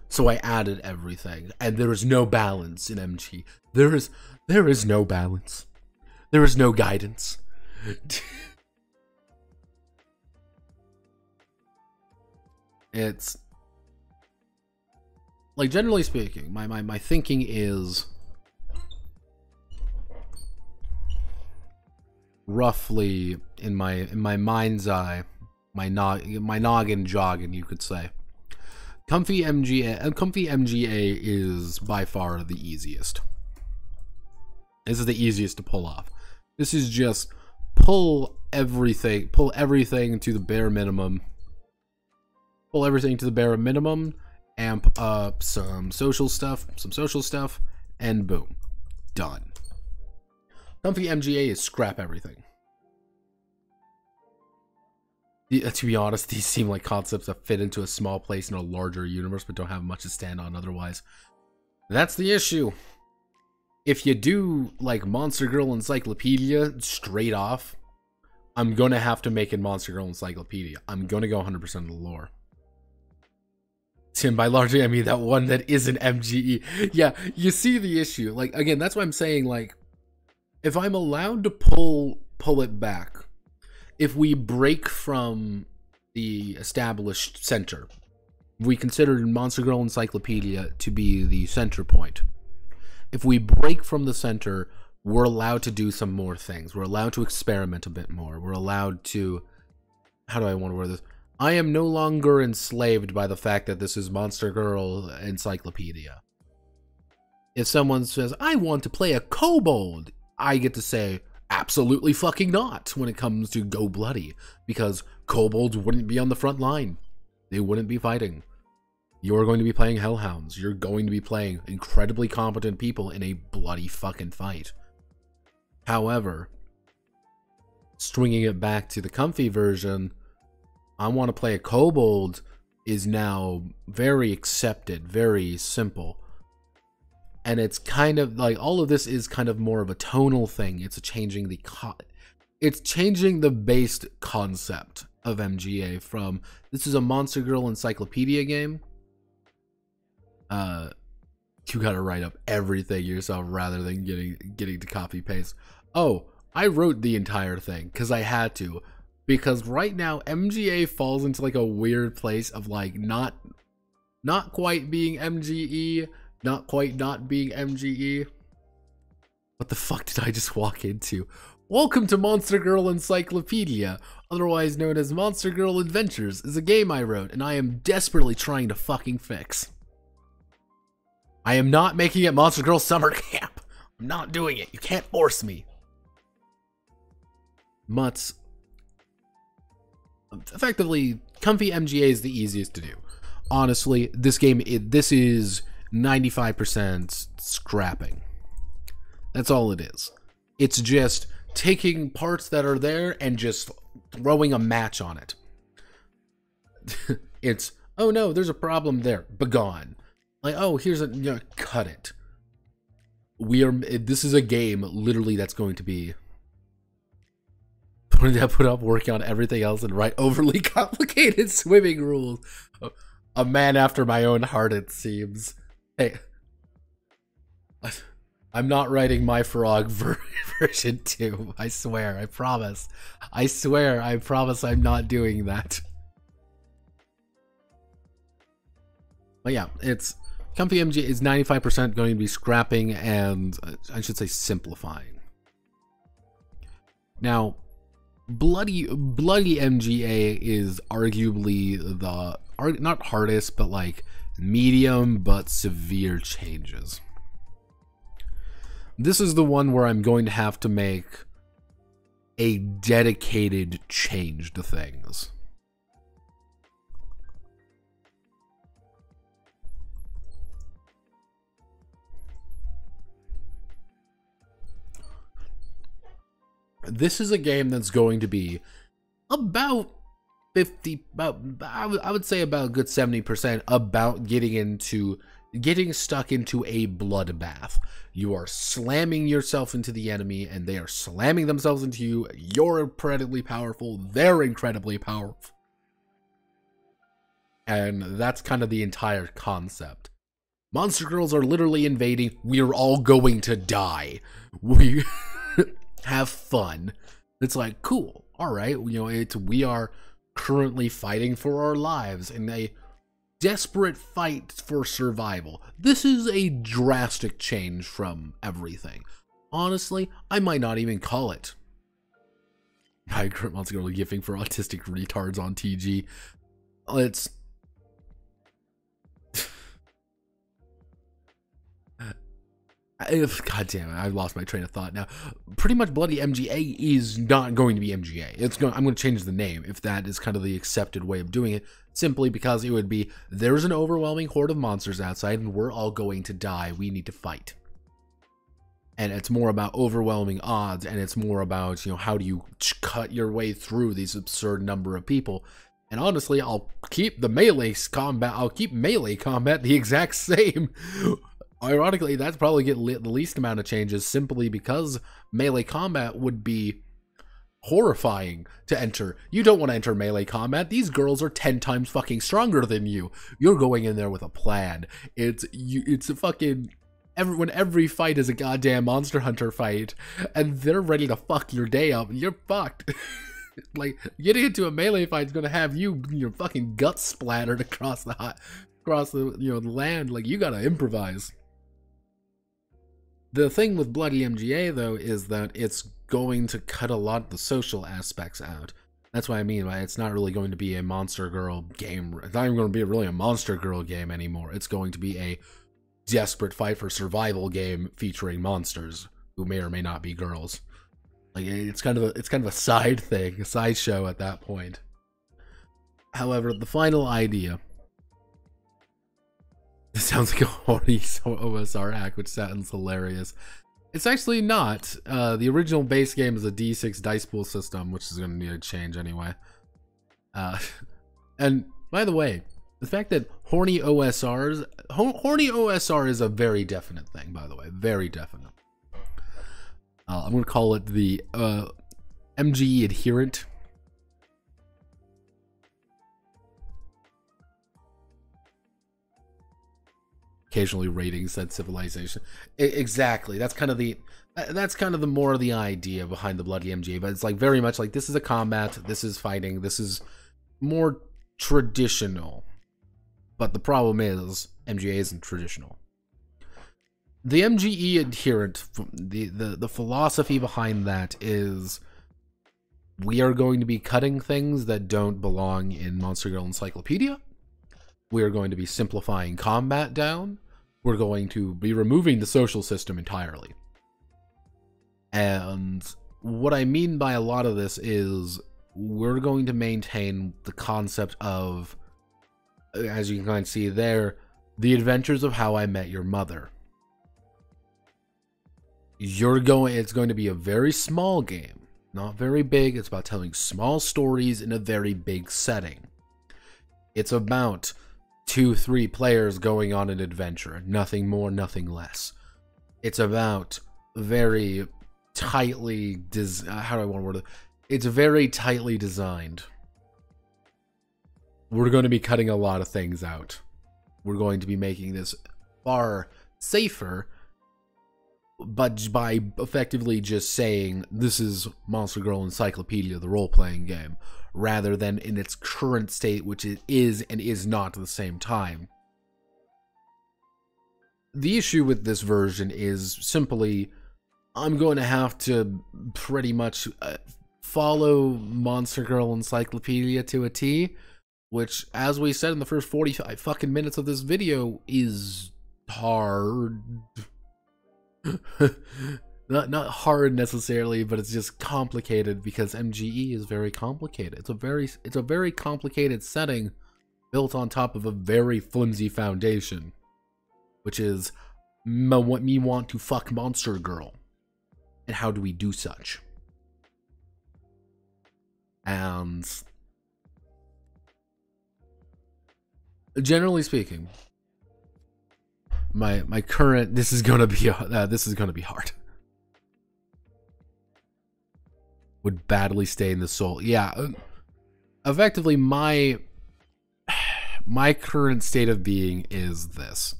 So I added everything, and there is no balance in MG. There is no balance. There is no guidance. It's like, generally speaking, my thinking is roughly in my mind's eye, my noggin jogging, you could say. Comfy MGA is by far the easiest. This is the easiest to pull off. This is just pull everything to the bare minimum. Pull everything to the bare minimum, amp up some social stuff, and boom, done. Comfy MGA is scrap everything. To be honest, these seem like concepts that fit into a small place in a larger universe, but don't have much to stand on otherwise. That's the issue. If you do, like, Monster Girl Encyclopedia straight off, I'm gonna have to make it Monster Girl Encyclopedia. I'm gonna go 100% of the lore. And by largely, I mean that one that isn't MGE. Yeah, you see the issue. Like, again, that's why I'm saying, like, if I'm allowed to pull it back, if we break from the established center, we considered Monster Girl Encyclopedia to be the center point. If we break from the center, we're allowed to do some more things. We're allowed to experiment a bit more. We're allowed to... How do I want to word this? I am no longer enslaved by the fact that this is Monster Girl Encyclopedia. If someone says, I want to play a kobold, I get to say, absolutely fucking not when it comes to go bloody, because kobolds wouldn't be on the front line. They wouldn't be fighting. You're going to be playing hellhounds. You're going to be playing incredibly competent people in a bloody fucking fight. However, swinging it back to the comfy version, I want to play a kobold is now very accepted, very simple. And it's kind of like, all of this is kind of more of a tonal thing. It's changing the base concept of MGA from, this is a Monster Girl Encyclopedia game. You gotta write up everything yourself rather than getting to copy paste. Oh, I wrote the entire thing because I had to. Because right now MGA falls into like a weird place of like not quite being MGE, not quite not being MGE. What the fuck did I just walk into? Welcome to Monster Girl Encyclopedia, otherwise known as Monster Girl Adventures, is a game I wrote and I am desperately trying to fucking fix. I am not making it Monster Girl Summer Camp. I'm not doing it. You can't force me. Mutts. Effectively, comfy MGA is the easiest to do. Honestly, this game, this is 95% scrapping. That's all it is. It's just taking parts that are there and just throwing a match on it. It's, oh no, there's a problem there. Begone. Like, oh, here's a, you know, cut it. This is a game, literally, that's going to be put up working on everything else and write overly complicated swimming rules. A man after my own heart, it seems. Hey, I'm not writing My Frog version 2. I swear, I promise. I swear, I promise I'm not doing that. But yeah, it's comfy MGA is 95% going to be scrapping and I should say simplifying. Now, bloody MGA is arguably not hardest, but like medium but severe changes. This is the one where I'm going to have to make a dedicated change to things. This is a game that's going to be about 50, I would say about a good 70% about getting stuck into a bloodbath. You are slamming yourself into the enemy, and they are slamming themselves into you. You're incredibly powerful. They're incredibly powerful. And that's kind of the entire concept. Monster girls are literally invading. We're all going to die. We have fun. It's like, cool. All right. You know, we are currently fighting for our lives in a desperate fight for survival. This is a drastic change from everything. Honestly, I might not even call it Monster Girl gifting for autistic retards on TG. It's God damn it, I lost my train of thought now. Pretty much Bloody MGA is not going to be MGA. I'm going to change the name if that is kind of the accepted way of doing it, simply because it would be, there's an overwhelming horde of monsters outside and we're all going to die. We need to fight. And it's more about overwhelming odds, and it's more about, you know, how do you cut your way through these absurd number of people. And honestly, I'll keep the melee combat the exact same. Ironically, that's probably get the least amount of changes, simply because melee combat would be horrifying to enter. You don't want to enter melee combat. These girls are 10 times fucking stronger than you. You're going in there with a plan. It's a fucking... when every fight is a goddamn Monster Hunter fight, and they're ready to fuck your day up, you're fucked. Like, getting into a melee fight is gonna have your fucking guts splattered across the the land. Like, you gotta improvise. The thing with Bloody MGA, though, is that it's going to cut a lot of the social aspects out. That's what I mean by it's not really going to be a Monster Girl game. It's not even going to be really a Monster Girl game anymore. It's going to be a desperate fight for survival game featuring monsters who may or may not be girls. Like, it's kind of a side thing, a sideshow at that point. However, the final idea... This sounds like a horny OSR hack, which sounds hilarious. It's actually not. The original base game is a D6 dice pool system, which is going to need a change anyway. And by the way, the fact that horny OSR is a very definite thing, by the way. Very definite. I'm going to call it the MGE adherent. Occasionally rating said civilization. Exactly. That's kind of the more of the idea behind the Bloody MGA. But it's like very much like, this is a combat, this is fighting, this is more traditional. But the problem is MGA isn't traditional. The MGE adherent, the philosophy behind that is, we are going to be cutting things that don't belong in Monster Girl Encyclopedia. We are going to be simplifying combat down. We're going to be removing the social system entirely. And what I mean by a lot of this is, we're going to maintain the concept of, as you can kind of see there, The Adventures of How I Met Your Mother. It's going to be a very small game, not very big. It's about telling small stories in a very big setting. It's about 2-3 players going on an adventure, nothing more, nothing less. It's about very tightly how do I want to word it? It's very tightly designed. We're going to be cutting a lot of things out. We're going to be making this far safer, but by effectively just saying this is Monster Girl Encyclopedia, the role-playing game, rather than in its current state, which it is and is not at the same time. The issue with this version is simply, I'm going to have to pretty much follow Monster Girl Encyclopedia to a T, which, as we said in the first 45 fucking minutes of this video, is hard. not hard necessarily, but it's just complicated because MGE is very complicated. It's a very complicated setting built on top of a very flimsy foundation, which is me want to fuck Monster Girl. And how do we do such? And generally speaking, my current this is gonna be hard. Would badly stay in the soul. Yeah, effectively my current state of being is this.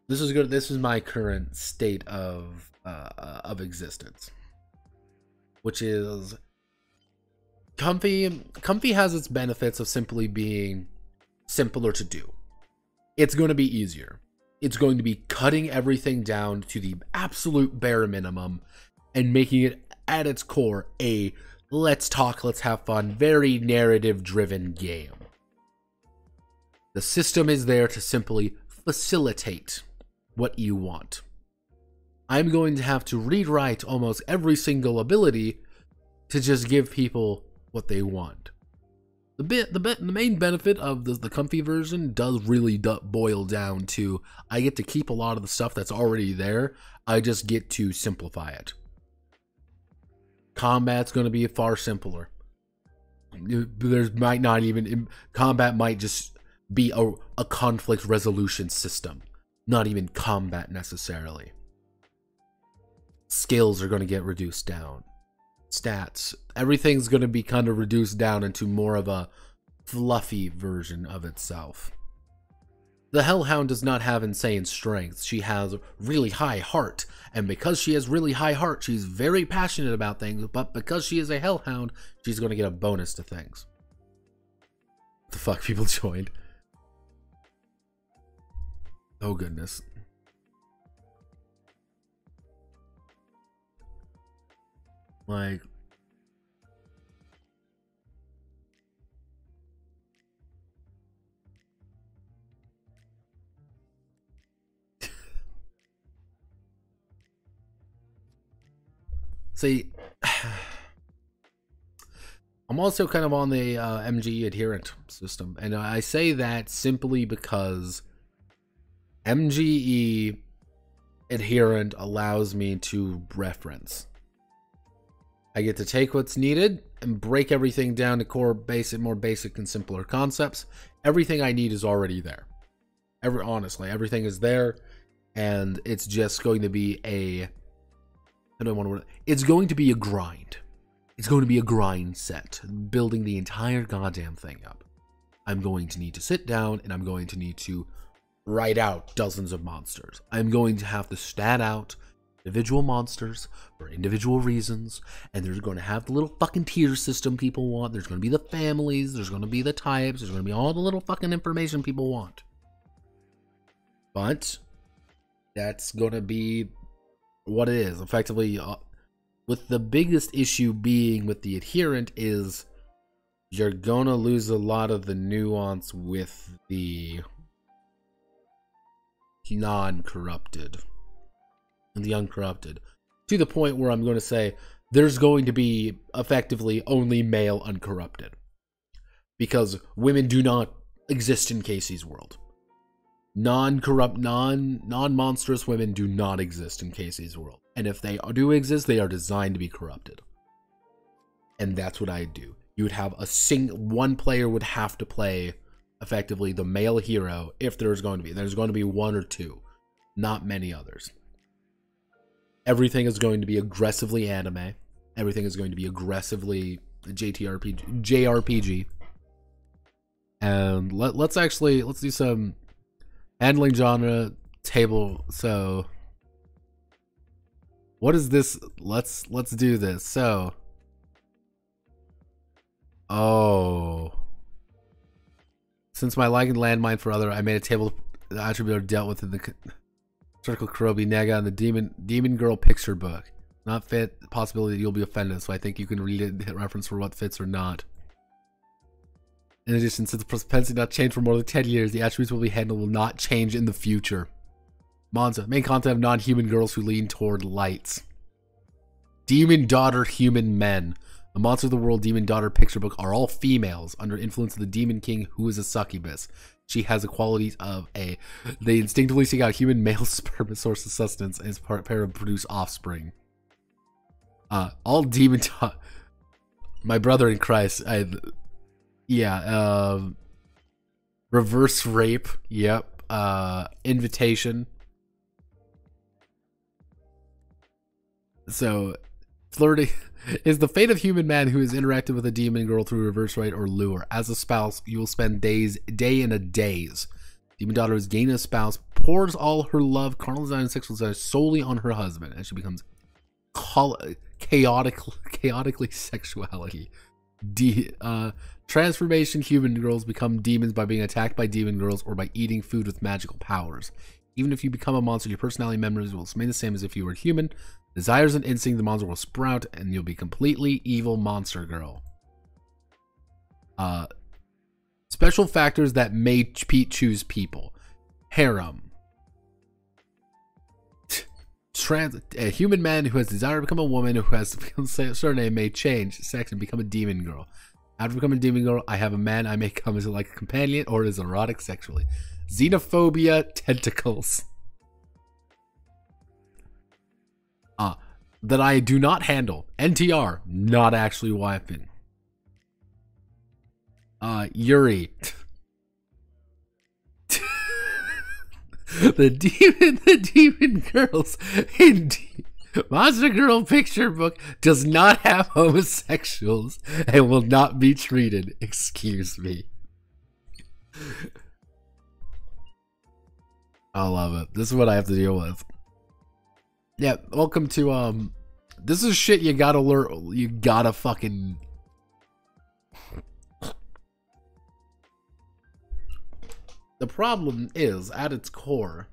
This is good. This is my current state of existence, which is comfy. Comfy has its benefits of simply being simpler to do. It's going to be easier. It's going to be cutting everything down to the absolute bare minimum and making it at its core a let's talk, let's have fun, very narrative driven game. The system is there to simply facilitate what you want. I'm going to have to rewrite almost every single ability to just give people what they want. The main benefit of the comfy version does really boil down to I get to keep a lot of the stuff that's already there. I just get to simplify it. Combat's going to be far simpler. Combat might just be a conflict resolution system. Not even combat necessarily. Skills are going to get reduced down. Stats. Everything's going to be kind of reduced down into more of a fluffy version of itself. The Hellhound does not have insane strength. She has really high heart. And because she has really high heart, she's very passionate about things. But because she is a Hellhound, she's going to get a bonus to things. What the fuck, people joined? Oh goodness. Like, see, I'm also kind of on the MGE adherent system, and I say that simply because MGE adherent allows me to reference. I get to take what's needed and break everything down to core more basic and simpler concepts. Everything I need is already there. Honestly, everything is there, and it's just going to be it's going to be a grind. It's going to be a grind set, building the entire goddamn thing up. I'm going to need to sit down, and I'm going to need to write out dozens of monsters. I'm going to have to stat out individual monsters for individual reasons, and there's going to have the little fucking tier system people want. There's going to be the families, there's going to be the types, there's going to be all the little fucking information people want. But that's going to be what it is. Effectively, with the biggest issue being with the adherent is you're going to lose a lot of the nuance with the non-corrupted and the uncorrupted, to the point where I'm going to say there's going to be effectively only male uncorrupted, because women do not exist in Casey's world. Non-corrupt, non-monstrous women do not exist in Casey's world, and if they do exist, they are designed to be corrupted. And that's what I do. You would have one player would have to play effectively the male hero if there's going to be one or two, not many others. Everything is going to be aggressively anime. Everything is going to be aggressively JRPG. And let's do some handling genre table. So what is this? Let's do this. So since my like and landmine for other, I made a table the attribute are dealt with in the Circle Kurobi Nega and the Demon Girl picture book. Not fit. The possibility that you'll be offended, so I think you can read it and reference for what fits or not. In addition, since the propensity not change for more than 10 years, the attributes will be handled will not change in the future. Monza, main content of non-human girls who lean toward lights. Demon Daughter Human Men. The Monster of the World Demon Daughter picture book are all females under influence of the Demon King, who is a succubus. She has the qualities of a... They instinctively seek out human male sperm as source of sustenance and is pair to produce offspring. All demon... My brother in Christ. Reverse rape. Yep. Invitation. So, flirting is the fate of human man who has interacted with a demon girl through reverse rape or lure. As a spouse, you will spend day in a daze. Demon daughter has gained a spouse, pours all her love, carnal desire, and sexual desire solely on her husband, and she becomes chaotically sexuality. Transformation: human girls become demons by being attacked by demon girls or by eating food with magical powers. Even if you become a monster, your personality memories will remain the same as if you were human. Desires and instinct, the monster will sprout, and you'll be completely evil monster girl. Special factors that may choose people. Harem. A human man who has desire to become a woman who has to become a surname may change sex and become a demon girl. After becoming a demon girl, I have a man I may come as like a companion or as erotic sexually. Xenophobia tentacles. That I do not handle. NTR, not actually wiping. Yuri. the demon girls in Monster Girl picture book does not have homosexuals and will not be treated. Excuse me. I love it. This is what I have to deal with. Yeah, welcome to, this is shit you gotta learn, you gotta fucking... The problem is, at its core,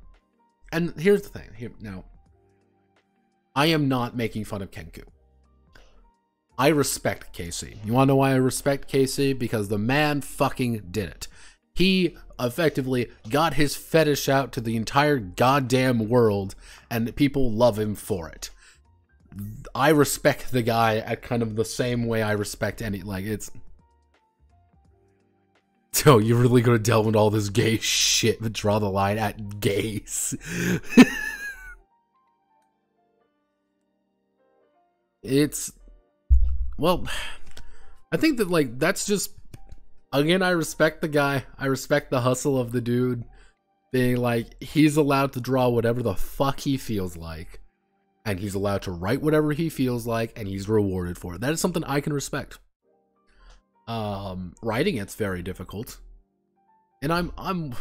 and here's the thing, now, I am not making fun of Kenku. I respect Casey. You wanna know why I respect Casey? Because the man fucking did it. He effectively got his fetish out to the entire goddamn world, and people love him for it. I respect the guy at kind of the same way I respect any, like, it's... So, you're really gonna delve into all this gay shit, but draw the line at gays. It's... Well, I think that, like, that's just... Again, I respect the guy. I respect the hustle of the dude being like, he's allowed to draw whatever the fuck he feels like. And he's allowed to write whatever he feels like, and he's rewarded for it. That is something I can respect. Writing it's very difficult. And I'm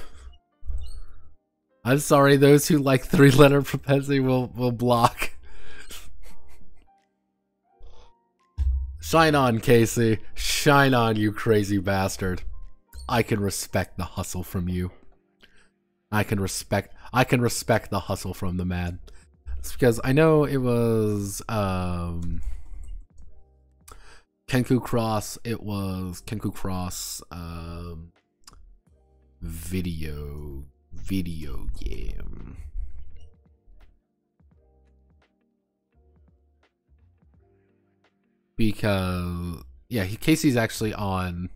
sorry, those who like 3-letter propensity will block. Shine on, Casey. Shine on, you crazy bastard. I can respect the hustle from you. I can respect the hustle from the man. It's because I know it was Kenku Cross. It was Kenku Cross video game. Because, yeah, Casey's actually on...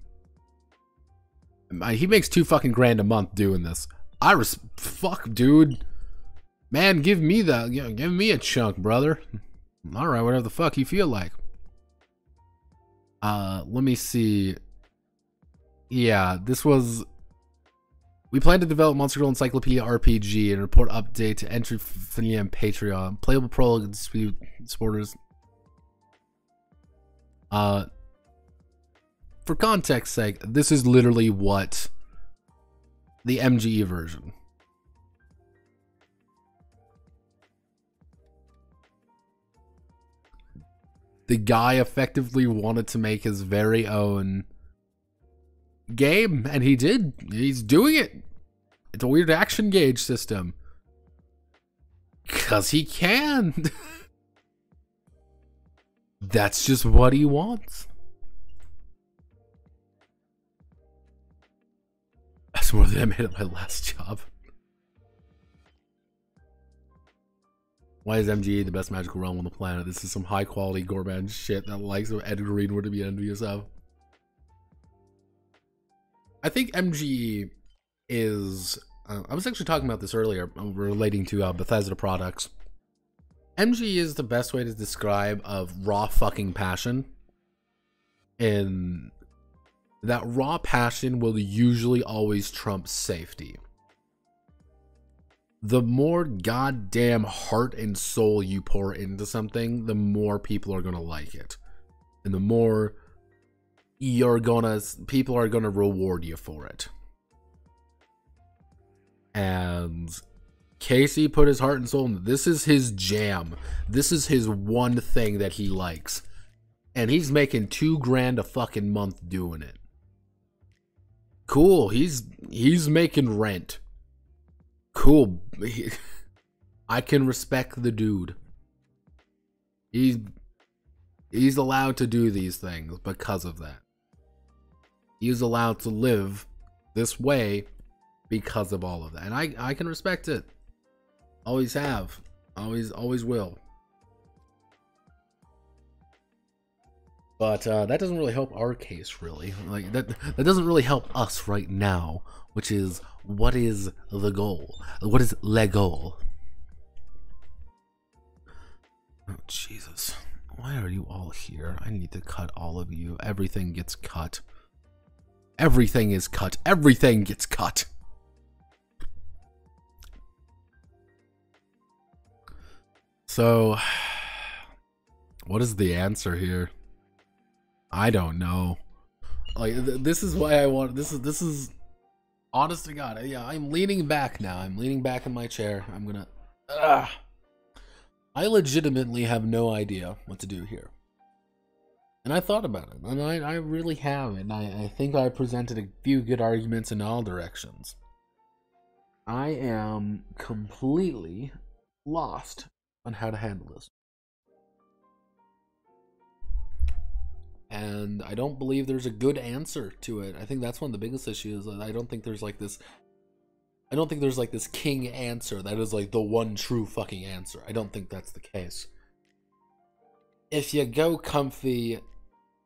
He makes $2 fucking grand a month doing this. Fuck, dude. Man, give me a chunk, brother. Alright, whatever the fuck you feel like. Let me see. Yeah, this was... We plan to develop Monster Girl Encyclopedia RPG and report update to entry fee and Patreon. Playable prologue and supporters. For context sake, this is literally what the MGE version. The guy effectively wanted to make his very own game, and he did. He's doing it. It's a weird action gauge system. Because he can. That's just what he wants. That's more than I made at my last job. Why is MGA the best magical realm on the planet? This is some high quality gourmand shit that likes of Ed Green were to be envious of. I think MGE is... I was actually talking about this earlier, relating to Bethesda products. MGE is the best way to describe of raw fucking passion. And that raw passion will usually always trump safety. The more goddamn heart and soul you pour into something, the more people are going to like it. And the more people are going to reward you for it. And Casey put his heart and soul into this. Is his jam. This is his one thing that he likes. And he's making $2,000 a fucking month doing it. Cool. He's making rent. Cool. I can respect the dude. He's allowed to do these things because of that. He's allowed to live this way because of all of that. And I can respect it. Always have. Always will. But that doesn't really help our case, really. Like that doesn't really help us right now, which is, what is the goal? What is le goal? Oh, Jesus. Why are you all here? I need to cut all of you. Everything gets cut. Everything is cut. Everything gets cut. So, what is the answer here? I don't know. Like, this is why I want... This is... Honest to God. Yeah, I'm leaning back now. I'm leaning back in my chair. I'm gonna... I legitimately have no idea what to do here. And I thought about it. And I really have. And I think I presented a few good arguments in all directions. I am completely lost on how to handle this. And I don't believe there's a good answer to it. I think that's one of the biggest issues. I don't think there's like this... I don't think there's like this king answer that is like the one true fucking answer. I don't think that's the case. If you go comfy,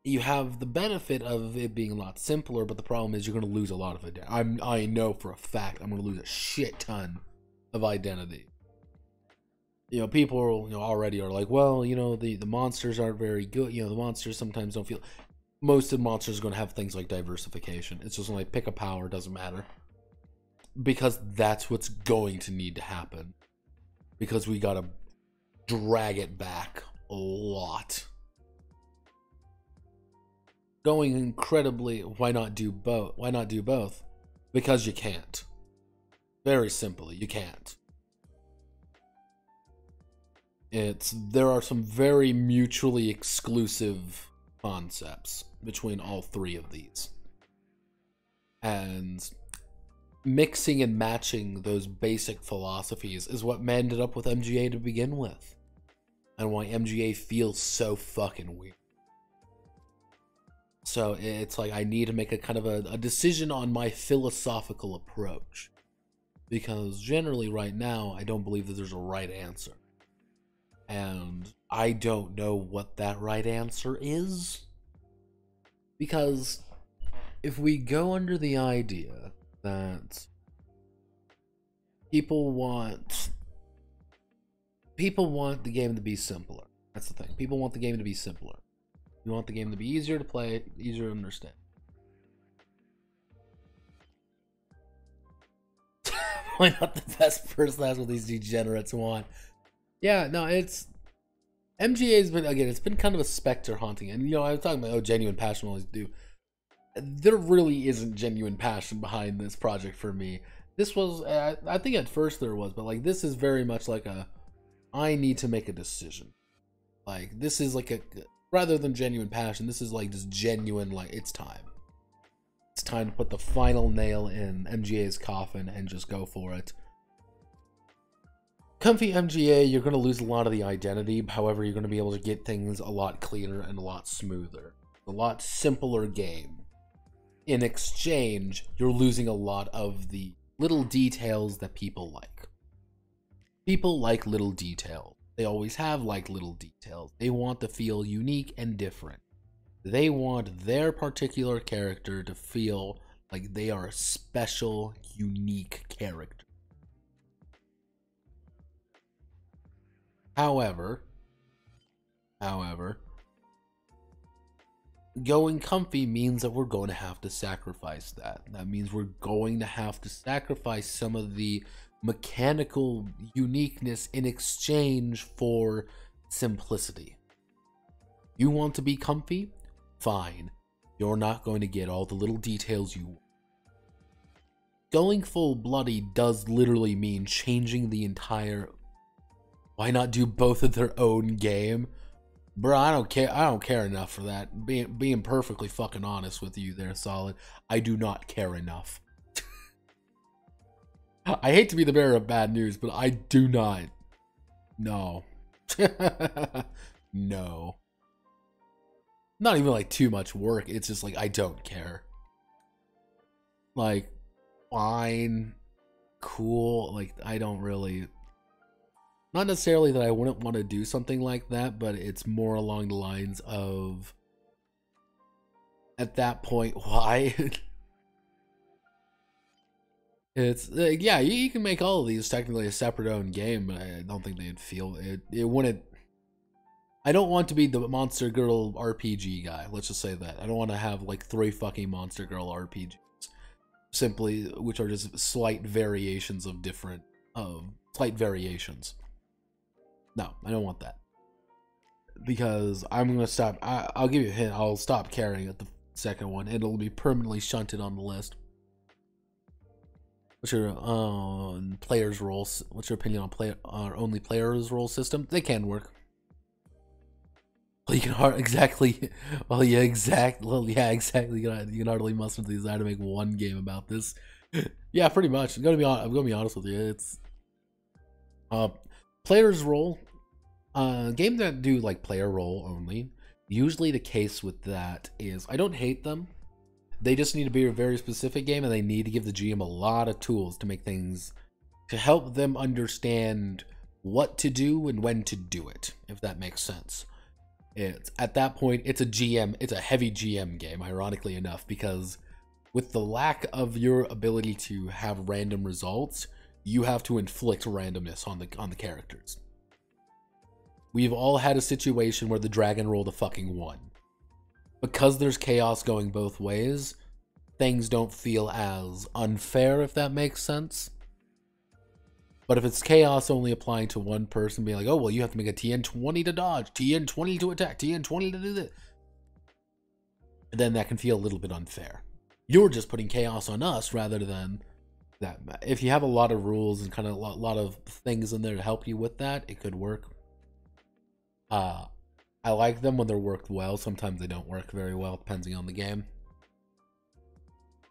you have the benefit of it being a lot simpler, but the problem is you're going to lose a lot of it. I know for a fact I'm going to lose a shit ton of identity. You know, people, you know, already are like, well, you know, the monsters aren't very good. You know, the monsters sometimes don't feel... Most of the monsters are going to have things like diversification. It's just like pick a power, doesn't matter. Because that's what's going to need to happen. Because we gotta drag it back a lot. Going incredibly... Why not do both? Why not do both? Because you can't. Very simply, you can't. There are some very mutually exclusive concepts between all three of these. And mixing and matching those basic philosophies is what ended up with MGA to begin with. And why MGA feels so fucking weird. So it's like I need to make a kind of a decision on my philosophical approach. Because generally right now, I don't believe that there's a right answer. And I don't know what that right answer is. Because if we go under the idea that people want the game to be simpler. That's the thing. People want the game to be simpler. You want the game to be easier to play, easier to understand. Why not the best person? That's what these degenerates want. Yeah, no, it's... MGA's been, again, it's been kind of a specter haunting. And, you know, I was talking about, oh, genuine passion always do. There really isn't genuine passion behind this project for me. This was, I think at first there was, but, like, this is very much like a, I need to make a decision. Like, this is like a, rather than genuine passion, this is like just genuine, like, it's time. It's time to put the final nail in MGA's coffin and just go for it. Comfy MGA, you're going to lose a lot of the identity. However, you're going to be able to get things a lot cleaner and a lot smoother. A lot simpler game. In exchange, you're losing a lot of the little details that people like. People like little details. They always have liked little details. They want to feel unique and different. They want their particular character to feel like they are a special, unique character. However, going comfy means that we're going to have to sacrifice that. That means we're going to have to sacrifice some of the mechanical uniqueness in exchange for simplicity. You want to be comfy? Fine. You're not going to get all the little details you want. Going full bloody does literally mean changing the entire... Why not do both of their own game? Bro, I don't care enough for that. Being perfectly fucking honest with you there, Solid. I do not care enough. I hate to be the bearer of bad news, but I do not. No. No. Not even like too much work. It's just like, I don't care. Like, fine. Cool. Like, I don't really... Not necessarily that I wouldn't want to do something like that, but it's more along the lines of, at that point, why? It's, yeah, you can make all of these technically a separate own game, but I don't think they'd feel, it wouldn't, I don't want to be the Monster Girl RPG guy, let's just say that. I don't want to have like 3 fucking Monster Girl RPGs, simply, which are just slight variations of different, slight variations. No, I don't want that. Because I'm going to stop. I'll give you a hint. I'll stop caring at the second one. It'll be permanently shunted on the list. What's your players' roles? What's your opinion on only players' role system? They can work. Well, you can exactly. Well, yeah, exactly. Well, yeah, exactly. You can hardly muster the desire to make one game about this. Yeah, pretty much. I'm gonna be honest with you. It's player's role. Games that do like player role only, usually the case with that is I don't hate them. They just need to be a very specific game, and they need to give the GM a lot of tools to make things, to help them understand what to do and when to do it, if that makes sense. It's at that point, it's a heavy GM game, ironically enough, because with the lack of your ability to have random results, you have to inflict randomness on the characters. We've all had a situation where the dragon rolled a fucking 1. Because there's chaos going both ways, things don't feel as unfair, if that makes sense. But if it's chaos only applying to one person, being like, oh, well, you have to make a TN20 to dodge, TN20 to attack, TN20 to do this, then that can feel a little bit unfair. You're just putting chaos on us rather than that. If you have a lot of rules and kind of a lot of things in there to help you with that, it could work. I like them when they're worked well. Sometimes they don't work very well, depending on the game.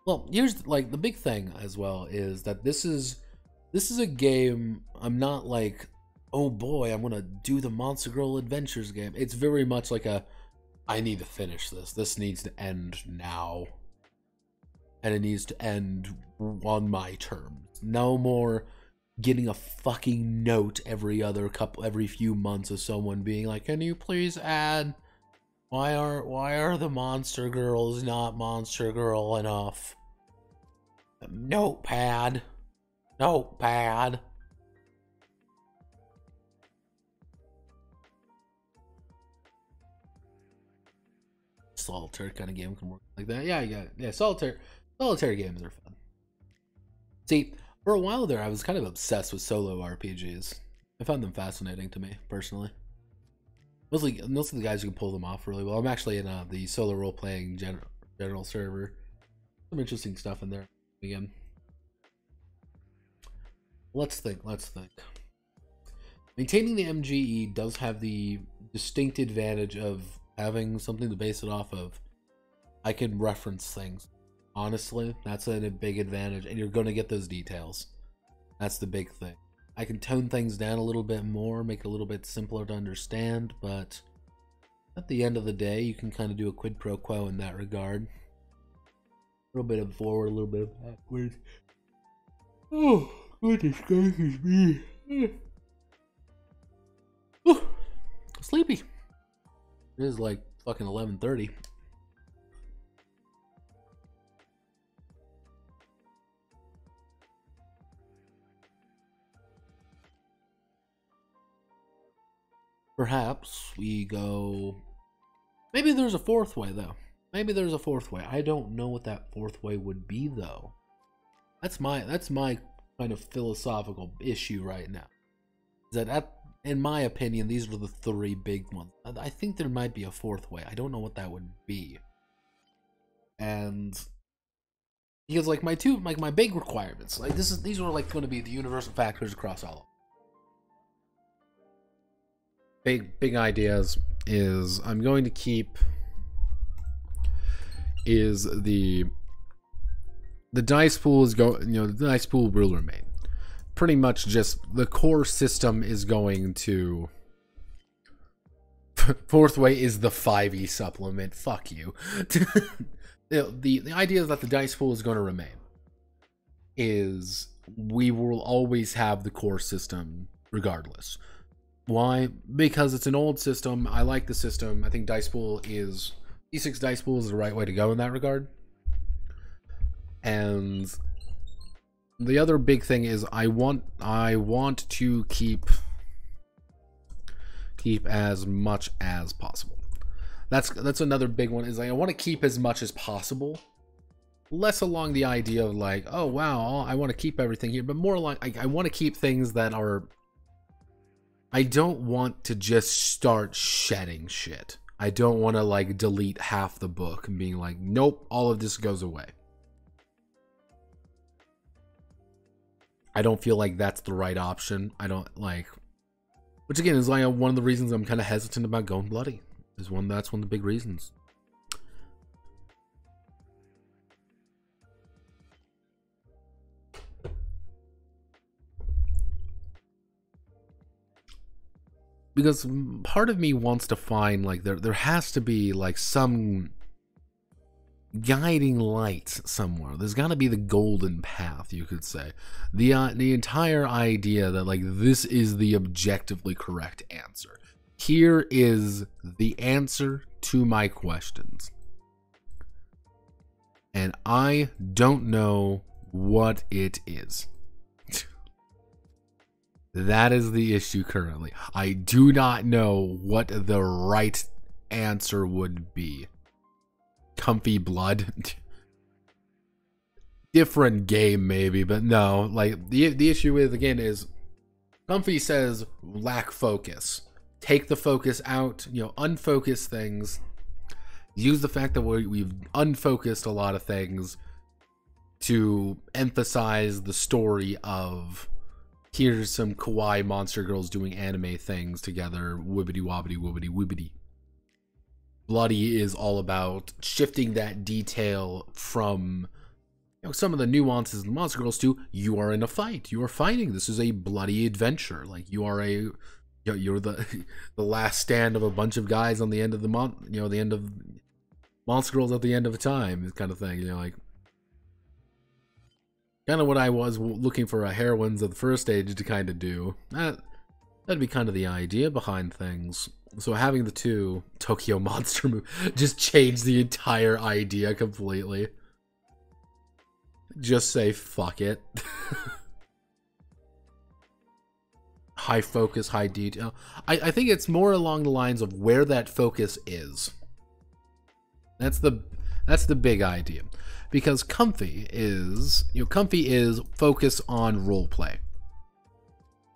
Well, here's like the big thing as well is that this is a game. I'm not like, oh boy, I'm gonna do the Monster Girl Adventures game. It's very much like I need to finish this. This needs to end now, and it needs to end on my terms. No more getting a fucking note every few months of someone being like, can you please add, why are the Monster Girls not Monster Girl enough? Notepad. Solitaire kind of game can work like that. Yeah, solitaire games are fun. See, for a while there, I was kind of obsessed with solo RPGs. I found them fascinating to me, personally. Mostly the guys who can pull them off really well. I'm actually in the solo role-playing general server. Some interesting stuff in there again. Let's think. Maintaining the MGE does have the distinct advantage of having something to base it off of. I can reference things Honestly, that's a big advantage, and you're going to get those details. That's the big thing. I can tone things down a little bit more, make it a little bit simpler to understand, but at the end of the day, you can kind of do a quid pro quo in that regard. A little bit of forward, a little bit of backwards. Oh, goodness gracious me. Oh, sleepy. It is like fucking 11:30. Perhaps we go... Maybe there's a fourth way, though. Maybe there's a fourth way. I don't know what that fourth way would be, though. That's my kind of philosophical issue right now. Is that, in my opinion, these are the three big ones. I think there might be a fourth way. I don't know what that would be. And... Because, like, my big requirements, like, these are, like, going to be the universal factors across all of them. Big ideas is I'm going to keep is the dice pool is the dice pool will remain. Pretty much just the core system is going to... Fourth way is the 5e supplement. Fuck you. The idea is that the dice pool is going to remain. Is we will always have the core system regardless. Why? Because it's an old system. I like the system. I think D6 dice pool is the right way to go in that regard. And the other big thing is I want to keep as much as possible. That's another big one, is I want to keep as much as possible. Less along the idea of like, oh wow, I want to keep everything here, but more like I want to keep things that are... I don't want to just start shedding shit. I don't want to like delete half the book and being like, nope, all of this goes away. I don't feel like that's the right option. I don't like, which again is like one of the reasons I'm kind of hesitant about going bloody. That's one of the big reasons. Because part of me wants to find like there has to be like some guiding light somewhere. There's got to be the golden path, you could say. The entire idea that like this is the objectively correct answer. Here is the answer to my questions. And I don't know what it is. That is the issue currently. I do not know what the right answer would be. Comfy blood? Different game maybe, but no. Like the issue is, again, is Comfy says lack focus. Take the focus out, unfocus things. Use the fact that we've unfocused a lot of things to emphasize the story of... Here's some kawaii monster girls doing anime things together. Wibbity wobbity wobbity wibbity. Bloody is all about shifting that detail from some of the nuances of the monster girls to you are in a fight. You are fighting. This is a bloody adventure. Like you are you're the last stand of a bunch of guys on the end of the the end of monster girls at the end of a time kind of thing. Like. Kind of what I was looking for a heroines of the first stage to kind of do. That'd be kind of the idea behind things. So having the two Tokyo Monster movie just changed the entire idea completely. Just say fuck it. High focus, high detail. I think it's more along the lines of where that focus is. That's the big idea. Because Comfy is focus on roleplay.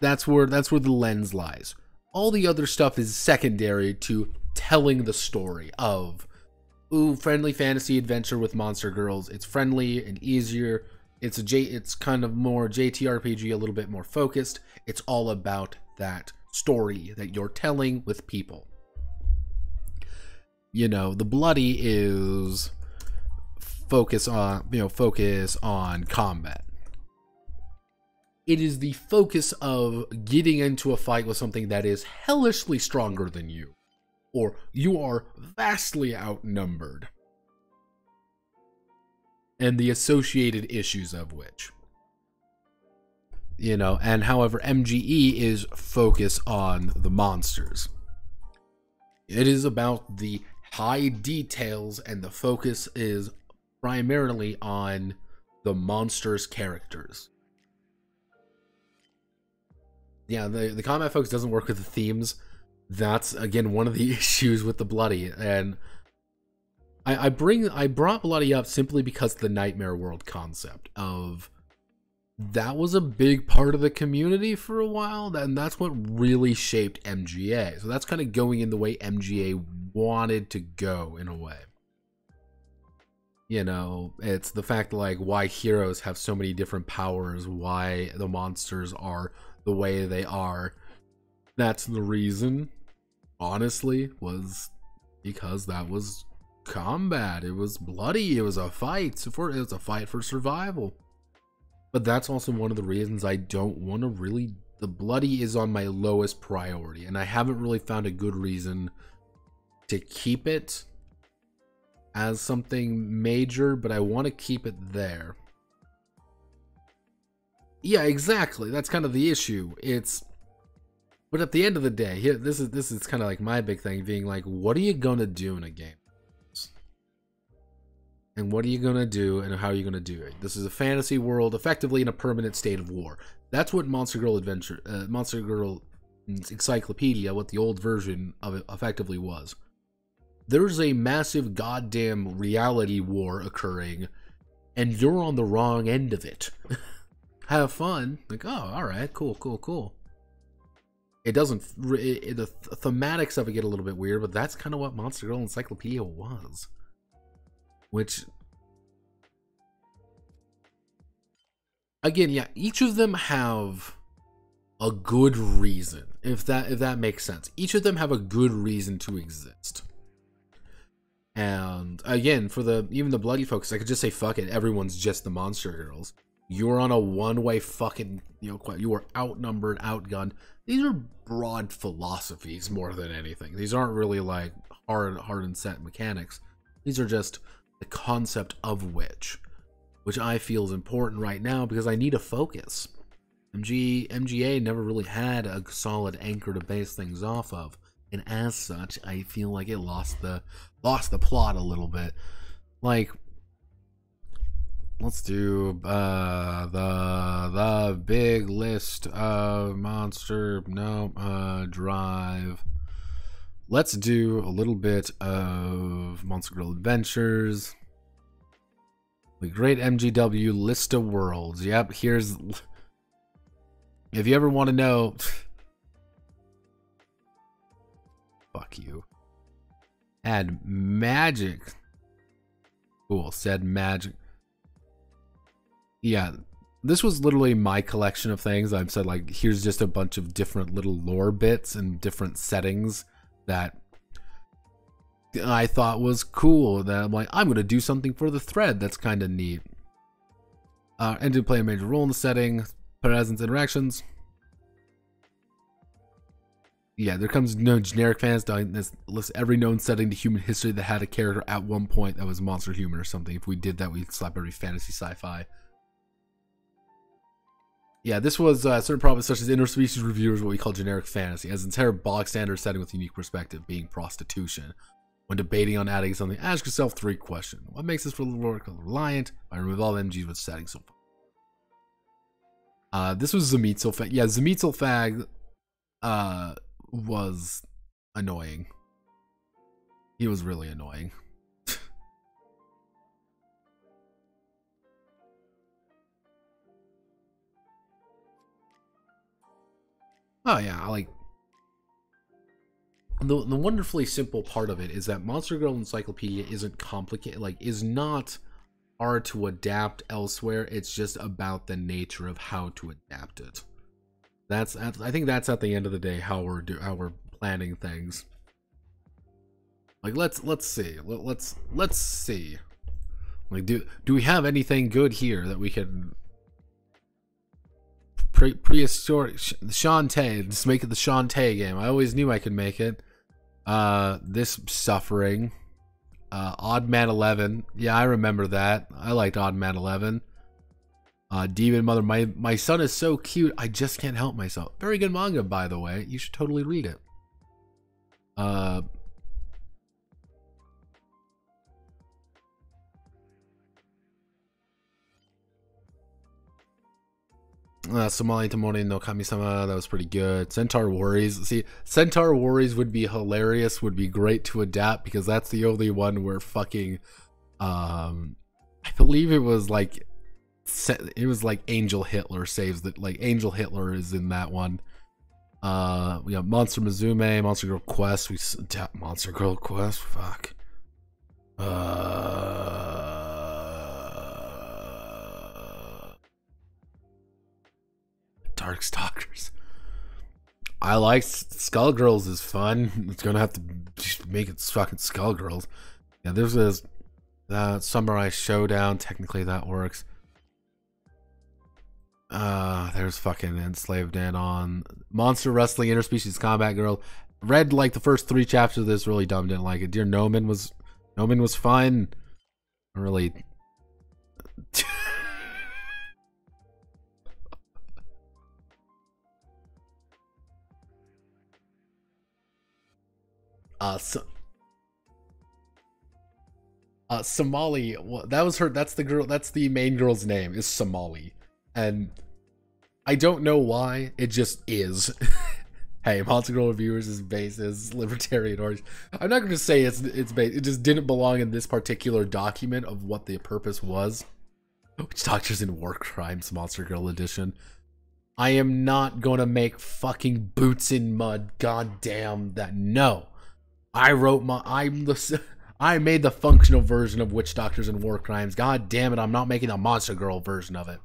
That's where the lens lies. All the other stuff is secondary to telling the story of, ooh, friendly fantasy adventure with monster girls. It's friendly and easier. It's kind of more JTRPG, a little bit more focused. It's all about that story that you're telling with people. The bloody is focus on combat. It is the focus of getting into a fight with something that is hellishly stronger than you, or you are vastly outnumbered, and the associated issues of which. And however, MGE is focused on the monsters. It is about the high details, and the focus is primarily on the monsters' characters. Yeah, the combat focus doesn't work with the themes. That's, again, one of the issues with the Bloody. And I brought Bloody up simply because the Nightmare World concept of that was a big part of the community for a while, and that's what really shaped MGA. So that's kind of going in the way MGA wanted to go, in a way. It's the fact, like, why heroes have so many different powers, why the monsters are the way they are. That's the reason, honestly, was because that was combat. It was bloody. It was a fight. It was a fight for survival. But that's also one of the reasons I don't want to really... The bloody is on my lowest priority, and I haven't really found a good reason to keep it as something major, but I want to keep it there. Yeah, exactly. That's kind of the issue. But at the end of the day, here, this is kind of like my big thing, being like, what are you gonna do in a game? And what are you gonna do, and how are you gonna do it? This is a fantasy world, effectively in a permanent state of war. That's what Monster Girl Encyclopedia, what the old version of it effectively was. There's a massive goddamn reality war occurring, and you're on the wrong end of it. Have fun. Like, oh, alright, cool. It doesn't... the thematics of it get a little bit weird, but that's kind of what Monster Girl Encyclopedia was. Which... Again, yeah, each of them have a good reason, if that makes sense. Each of them have a good reason to exist. And again, for even the bloody focus, I could just say, fuck it, everyone's just the Monster Girls. You're on a one-way fucking, you are outnumbered, outgunned. These are broad philosophies more than anything. These aren't really like hard and set mechanics. These are just the concept of which I feel is important right now because I need a focus. MGA never really had a solid anchor to base things off of, and as such, I feel like it lost the plot a little bit. Like, let's do the big list of Drive. Let's do a little bit of Monster Girl Adventures. The Great MGW List of Worlds. Yep, here's... If you ever want to know... Fuck you. Add magic. Cool, said magic. Yeah, this was literally my collection of things. I've said, like, here's just a bunch of different little lore bits and different settings that I thought was cool. That I'm like, I'm going to do something for the thread that's kind of neat. And to play a major role in the setting, presence, interactions. Yeah, there comes no generic fans dying. This lists every known setting to human history that had a character at one point that was monster human or something. If we did that, we'd slap every fantasy sci-fi. Yeah, this was certain problems such as interspecies reviewers, what we call generic fantasy, as an entire bog standard setting with a unique perspective, being prostitution. When debating on adding something, ask yourself 3 questions. What makes this reliant? I remove all the MGs with setting so far. This was Zemitzelfag. Yeah, Zemitzelfag was annoying. He was really annoying. Oh yeah, like the wonderfully simple part of it is that Monster Girl Encyclopedia isn't complicated, like is not hard to adapt elsewhere. It's just about the nature of how to adapt it. I think that's at the end of the day how we're planning things. Like let's see. Like, do we have anything good here that we can prehistoric Shantae? Just make it the Shantae game. I always knew I could make it. This suffering. Odd Man 11. Yeah, I remember that. I liked Odd Man 11. Demon Mother. My son is so cute. I just can't help myself. Very good manga, by the way. You should totally read it. Somali Tamori no Kami-sama, that was pretty good. Centaur Worries. See, Centaur Worries would be hilarious, would be great to adapt, because that's the only one where fucking, I believe it was like Angel Hitler saves that, like, Angel Hitler is in that one. We have Monster Mizume, Monster Girl Quest, Monster Girl Quest, fuck. Darkstalkers. I like Skullgirls is fun. It's gonna have to just make it fucking Skullgirls. Yeah, there's this Samurai Showdown. Technically that works. There's fucking Enslaved Add-on. Monster Wrestling Interspecies Combat Girl. Read like the first 3 chapters of this, really dumb, didn't like it. Dear Nomen was fine. Really. Somali. Well, that was her. That's the girl. That's the main girl's name, is Somali, and I don't know why. It just is. Hey, Monster Girl Reviewers is based as Libertarian Orange. I'm not going to say it's based. It just didn't belong in this particular document of what the purpose was. Witch Doctors in War Crimes Monster Girl Edition. I am not going to make fucking boots in mud. God damn that. No. I made the functional version of Witch Doctors and War Crimes. God damn it, I'm not making a Monster Girl version of it.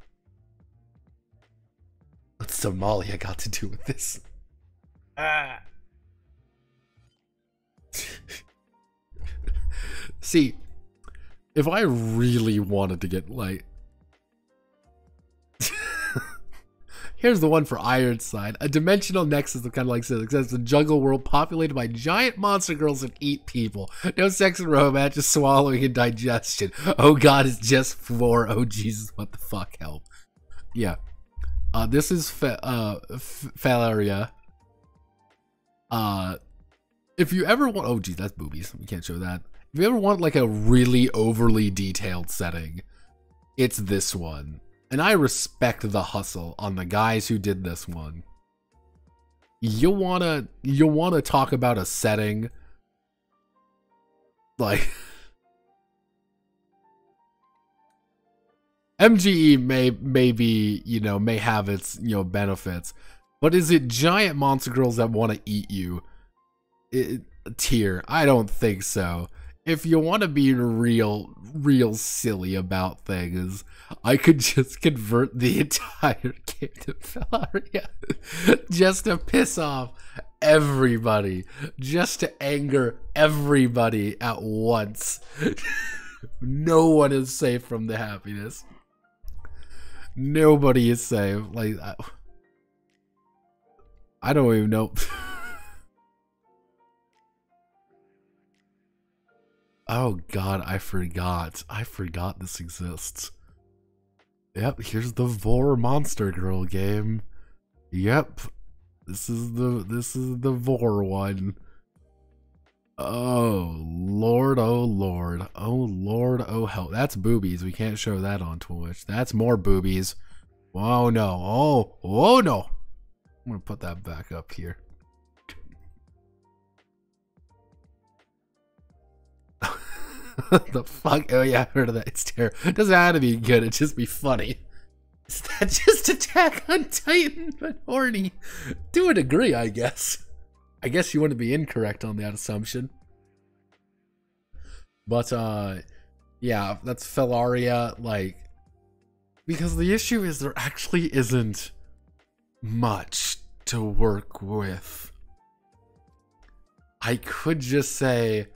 What's Somalia got to do with this? See, if I really wanted to get, like... Here's the one for Ironside. A dimensional nexus of kind of like says a jungle world populated by giant monster girls that eat people. No sex and romance, just swallowing and digestion. Oh God, it's just 4. Oh Jesus, what the fuck, help. Yeah. This is Phalaria. If you ever want... Oh geez, that's boobies. We can't show that. If you ever want like a really overly detailed setting, it's this one. And I respect the hustle on the guys who did this one. You wanna talk about a setting like MGE may be, you know, may have its, you know, benefits, but is it giant monster girls that want to eat you? Tier? I don't think so. If you want to be real silly about things, I could just convert the entire game to Phalaria just to piss off everybody, just to anger everybody at once. No one is safe from the happiness. Nobody is safe. Like, I don't even know. Oh God, I forgot this exists. Yep, here's the Vor Monster Girl game. Yep. This is the Vor one. Oh Lord, oh Lord. Oh Lord, oh hell. That's boobies. We can't show that on Twitch. That's more boobies. Oh no. Oh no. I'm gonna put that back up here. The fuck? Oh yeah, I heard of that. It's terrible. It doesn't have to be good, it just be funny. Is that just Attack on Titan but horny? To a degree, I guess. I guess you wouldn't be incorrect on that assumption. But yeah, that's Phalaria, like, because the issue is there actually isn't much to work with. I could just say,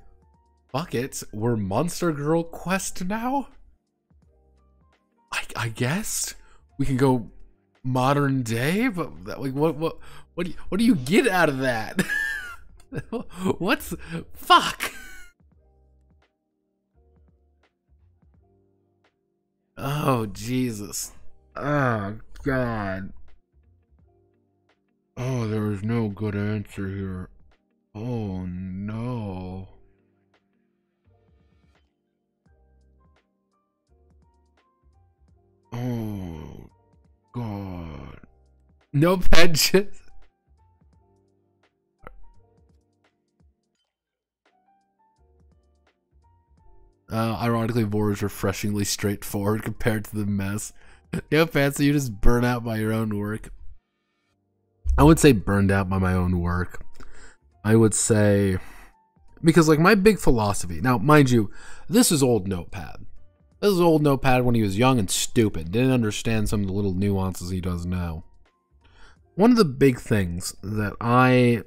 fuck it, we're Monster Girl Quest now? I guess we can go modern day, but like, what do you get out of that? What's fuck? Oh Jesus! Oh God! Oh, there is no good answer here. Oh no! Oh God! No pensions. Ironically, war is refreshingly straightforward compared to the mess. No fancy, you just burn out by your own work. I would say burned out by my own work. I would say, because like my big philosophy, now mind you, this is old Notepad. This is old Notepad when he was young and stupid, didn't understand some of the little nuances he does now. One of the big things that I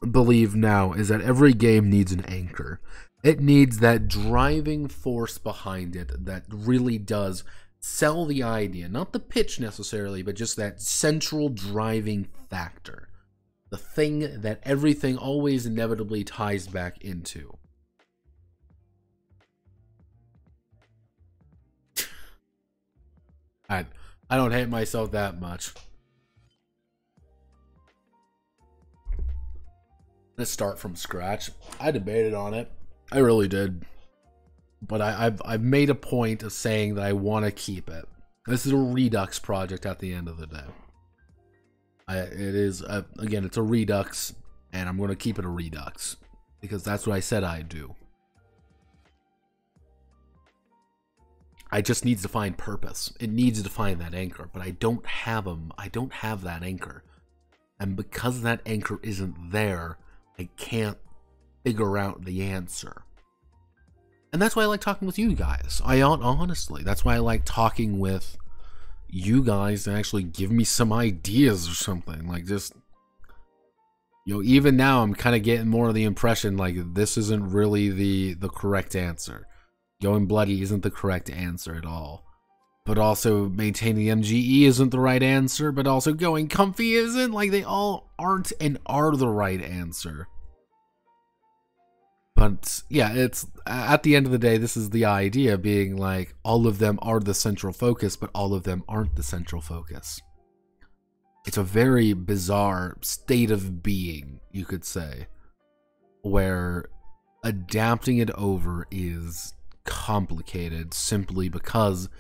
believe now is that every game needs an anchor. It needs that driving force behind it that really does sell the idea. Not the pitch necessarily, but just that central driving factor. The thing that everything always inevitably ties back into. I don't hate myself that much. Let's start from scratch. I debated on it. I really did. But I've made a point of saying that I want to keep it. This is a Redux project at the end of the day. It is, again, it's a Redux, and I'm going to keep it a Redux. Because that's what I said I'd do. I just needs to find purpose. It needs to find that anchor, but I don't have them. I don't have that anchor. And because that anchor isn't there, I can't figure out the answer. And that's why I like talking with you guys. Honestly, that's why I like talking with you guys to actually give me some ideas or something. Like, just, you know, even now I'm kind of getting more of the impression like this isn't really the correct answer. Going bloody isn't the correct answer at all. But also maintaining the MGE isn't the right answer, but also going comfy isn't. Like, they all aren't and are the right answer. But yeah, it's at the end of the day, this is the idea being like all of them are the central focus, but all of them aren't the central focus. It's a very bizarre state of being, you could say, where adapting it over is complicated simply because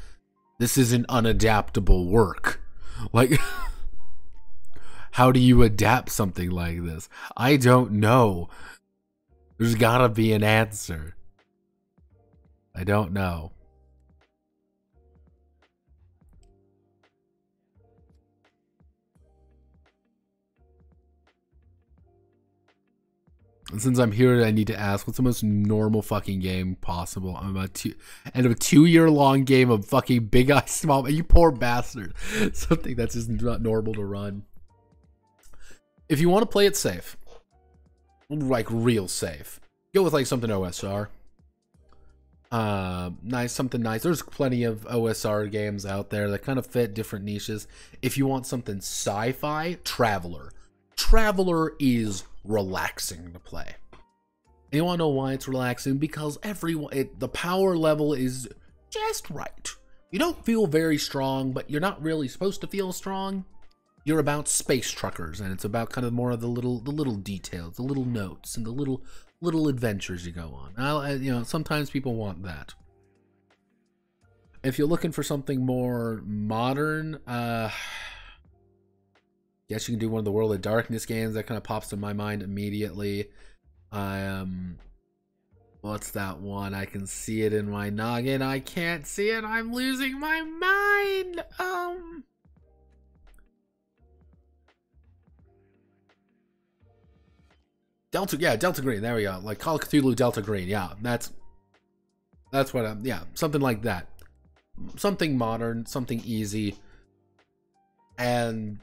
this isn't unadaptable work. Like, how do you adapt something like this? I don't know. There's gotta be an answer. I don't know. And since I'm here, I need to ask, what's the most normal fucking game possible? I'm about end of a 2-year-long game of fucking Big Eye Small. You poor bastard. Something that's just not normal to run. If you want to play it safe, like real safe, go with like something OSR. Nice, something nice. There's plenty of OSR games out there that kind of fit different niches. If you want something sci-fi, Traveler. Traveler is relaxing to play. And you want to know why it's relaxing? Because the power level is just right. You don't feel very strong, but you're not really supposed to feel strong. You're about space truckers, and it's about kind of more of the little details, the little notes, and the little adventures you go on. You know, sometimes people want that. If you're looking for something more modern, guess you can do one of the World of Darkness games. That kind of pops to my mind immediately. What's that one? I can see it in my noggin. I can't see it. I'm losing my mind. Delta Green. There we go. Like Call of Cthulhu Delta Green. Yeah, that's what I'm. Yeah, something like that. Something modern, something easy, and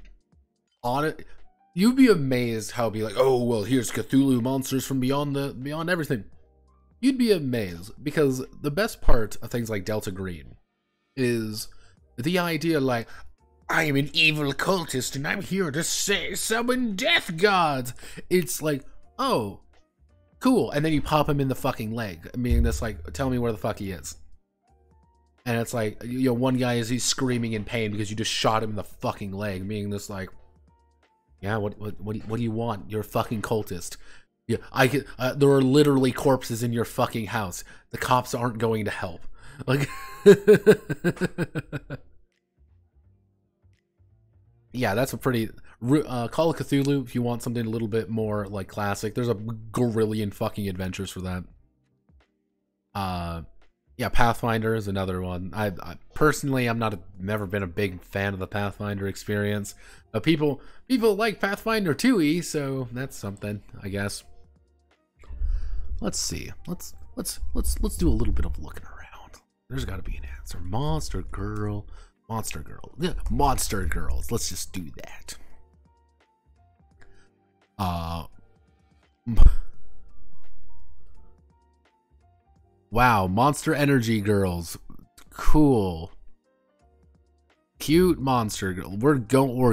on it, you'd be amazed how it'd be like, oh well, here's Cthulhu monsters from beyond everything. You'd be amazed because the best part of things like Delta Green is the idea like, I am an evil cultist and I'm here to summon death gods. It's like, oh, cool. And then you pop him in the fucking leg, meaning this like, tell me where the fuck he is. And it's like, you know, one guy he's screaming in pain because you just shot him in the fucking leg, meaning this like, yeah, what do you want? You're a fucking cultist. Yeah, there are literally corpses in your fucking house. The cops aren't going to help. Like, yeah, that's a pretty Call of Cthulhu. If you want something a little bit more like classic, there's a gorillion fucking adventures for that. Yeah, Pathfinder is another one. I personally, never been a big fan of the Pathfinder experience. But people like Pathfinder 2e, so that's something, I guess. Let's see. Let's do a little bit of looking around. There's got to be an answer. Monster Girl. Yeah, Monster Girls. Let's just do that. Wow, Monster Energy Girls. Cool. Cute Monster Girl. We're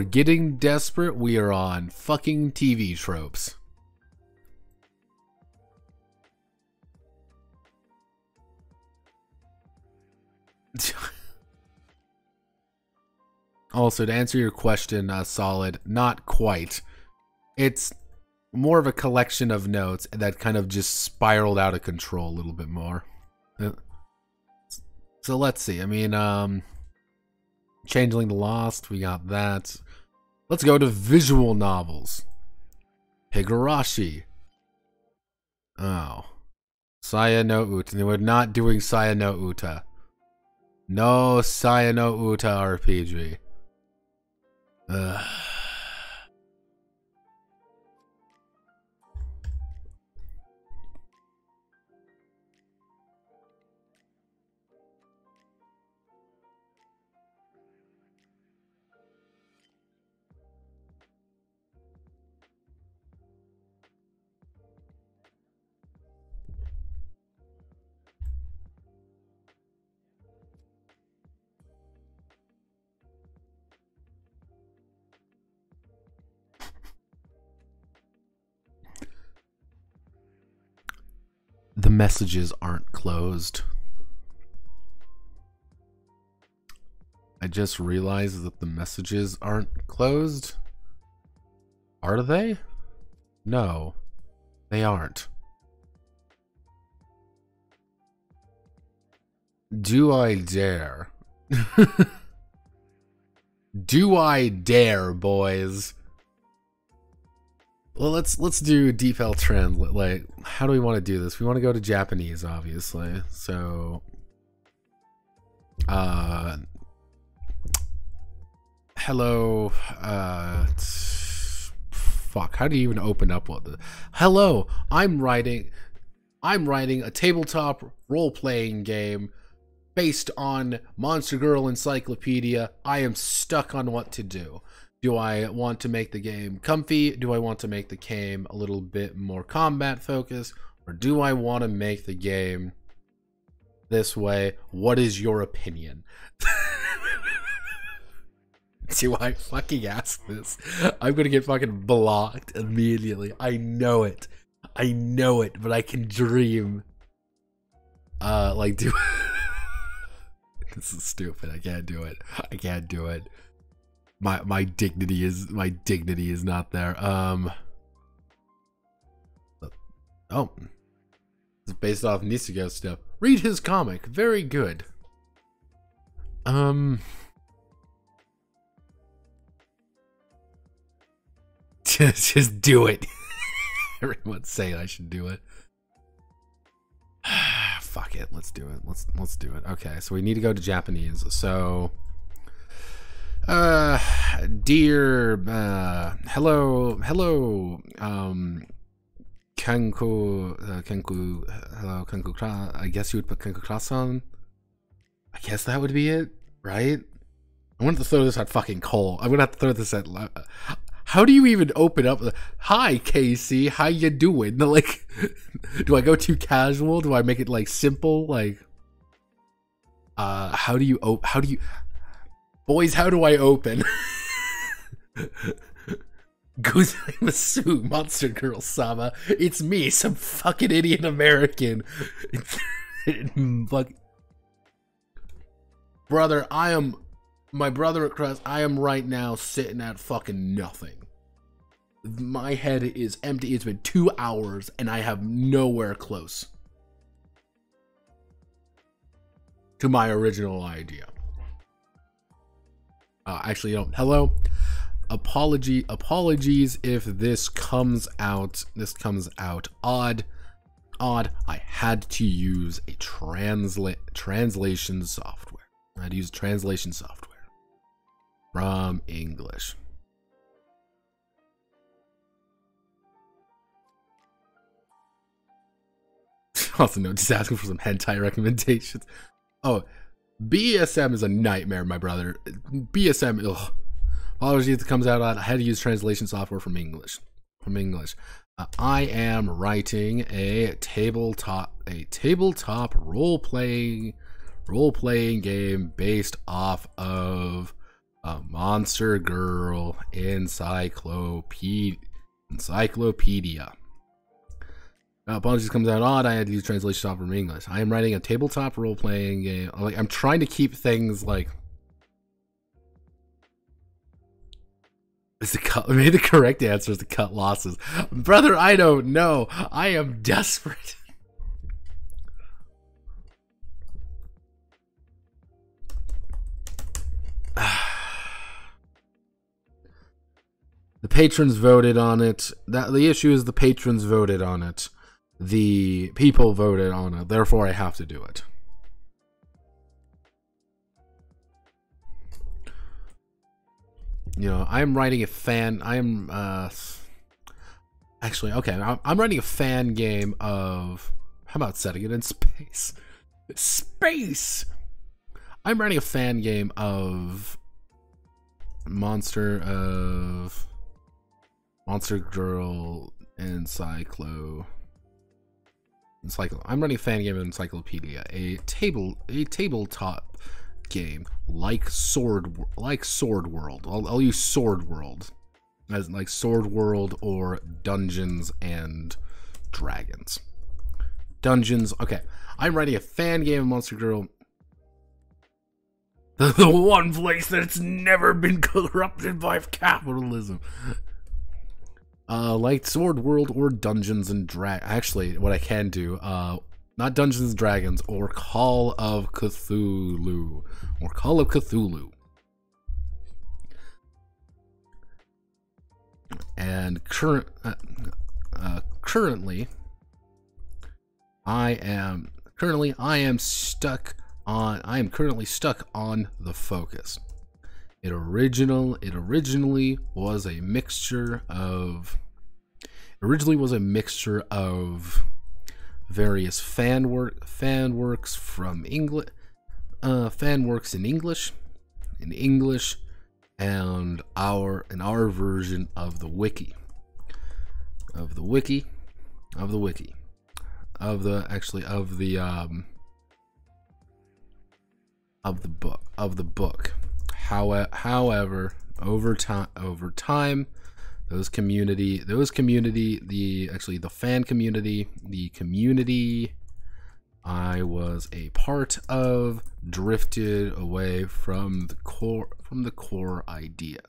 getting desperate. We are on fucking TV tropes. Also, to answer your question, Solid, not quite. It's more of a collection of notes that kind of just spiraled out of control a little bit more. So let's see. I mean, Changeling the Lost, we got that. Let's go to visual novels. Higurashi. Oh. Saya no Uta. We're not doing Saya no Uta. No Saya no Uta RPG. Ugh. The messages aren't closed. I just realized that the messages aren't closed. Are they? No, they aren't. Do I dare? Do I dare, boys? Well, let's do DeepL Translate. Like, how do we want to do this? We want to go to Japanese, obviously. So, hello. Fuck. How do you even open up what the? Hello. I'm writing a tabletop role-playing game based on Monster Girl Encyclopedia. I am stuck on what to do. Do I want to make the game comfy? Do I want to make the game a little bit more combat focused? Or do I want to make the game this way? What is your opinion? Do I fucking ask this? I'm gonna get fucking blocked immediately. I know it. I know it, but I can dream. Like, do... This is stupid. I can't do it. I can't do it. My dignity is not there. Oh, it's based off Nisugo stuff. Read his comic. Very good. Just do it. Everyone's saying I should do it. Fuck it. Let's do it. Let's do it. Okay, so we need to go to Japanese. So. Dear, hello, Kanku, I guess you would put Kanku-san. I guess that would be it, right? I want to throw this at fucking Cole. I'm gonna have to throw this at, how do you even open up? Hi, Casey, how you doing? Like, do I go too casual? Do I make it, like, simple? Like, How do you boys, how do I open? Gozaimasu, Monster Girl Sama. It's me, some fucking idiot American. Brother, my brother across, I am right now sitting at fucking nothing. My head is empty. It's been 2 hours and I have nowhere close to my original idea. Actually, hello. Apologies if this comes out odd. I had to use a translation software. I had to use translation software from English. Also, no, just asking for some hentai recommendations. Oh, BSM is a nightmare, my brother. BSM, ugh. Apologies if it comes out odd. I had to use translation software from English. I am writing a tabletop role-playing game based off of a Monster Girl encyclopedia. Apologies comes out odd. I had to use translation software from English. I am writing a tabletop role-playing game. Like, I'm trying to keep things like. Maybe the correct answer is to cut losses. Brother, I don't know. I am desperate. The patrons voted on it. The issue is the patrons voted on it. The people voted on it. Therefore, I have to do it. You know, I'm writing a fan. Actually, okay. I'm writing a fan game of. How about setting it in space? Space. I'm writing a fan game of Monster Girl I'm running a fan game of Encyclopedia, a tabletop game like Sword World. I'll use Sword World as like Sword World or Dungeons and Dragons. Okay. I'm writing a fan game of Monster Girl. The one place that's never been corrupted by capitalism. Like Sword World or Dungeons and Dragons. Actually, what I can do, not Dungeons and Dragons, or Call of Cthulhu. And currently, I am stuck on the focus. It originally was a mixture of various fan works from English, fan works in English, and our version of the wiki, of the book. However, over time, the fan community, the community I was a part of, drifted away from the core idea.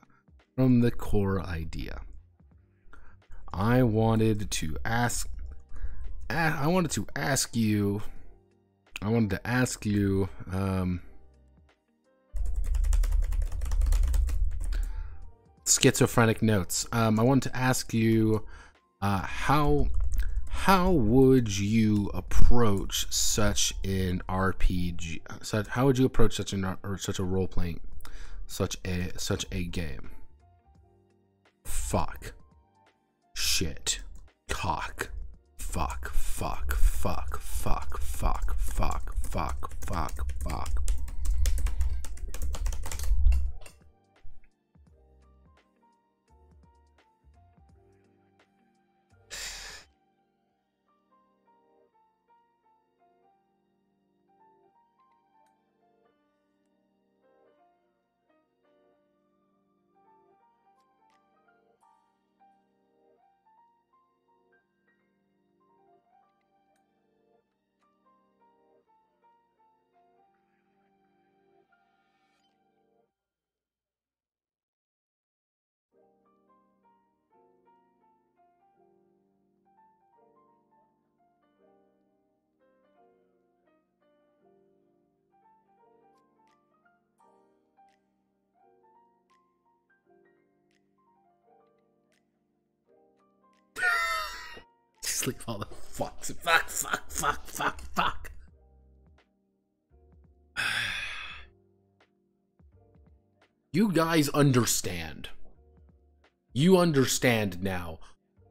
I wanted to ask you. Schizophrenic notes. I wanted to ask you, how would you approach such an RPG? How would you approach such a role playing, such a game? Fuck. Shit. Cock. Fuck. sleep all the fucks. Fuck. You guys understand. You understand now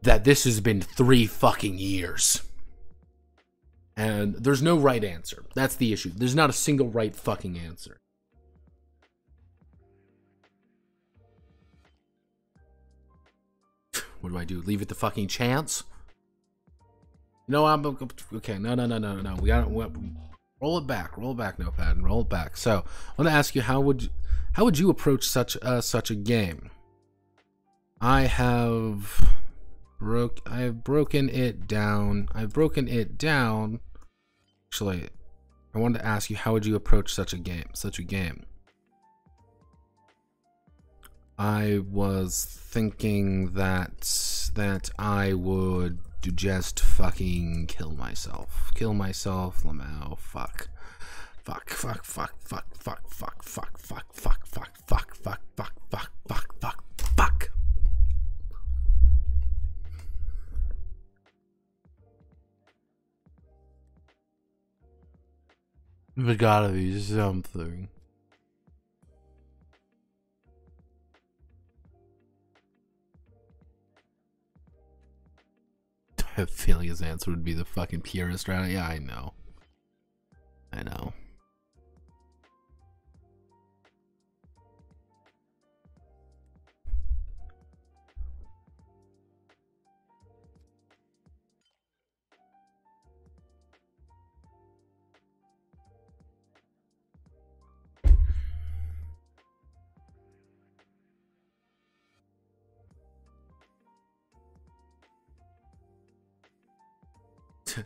that this has been 3 fucking years. And there's no right answer. That's the issue. There's not a single right fucking answer. What do I do? Leave it to fucking chance? No, I'm okay. No. We got roll it back. Roll it back, Notepad. Roll it back. So I want to ask you, how would you approach such a game? I have broken it down. Actually, I wanted to ask you, how would you approach such a game? I was thinking that I would just fucking kill myself. Lamau. Fuck. There gotta be something. I have a feeling his answer would be the fucking purist strategy. Yeah, I know.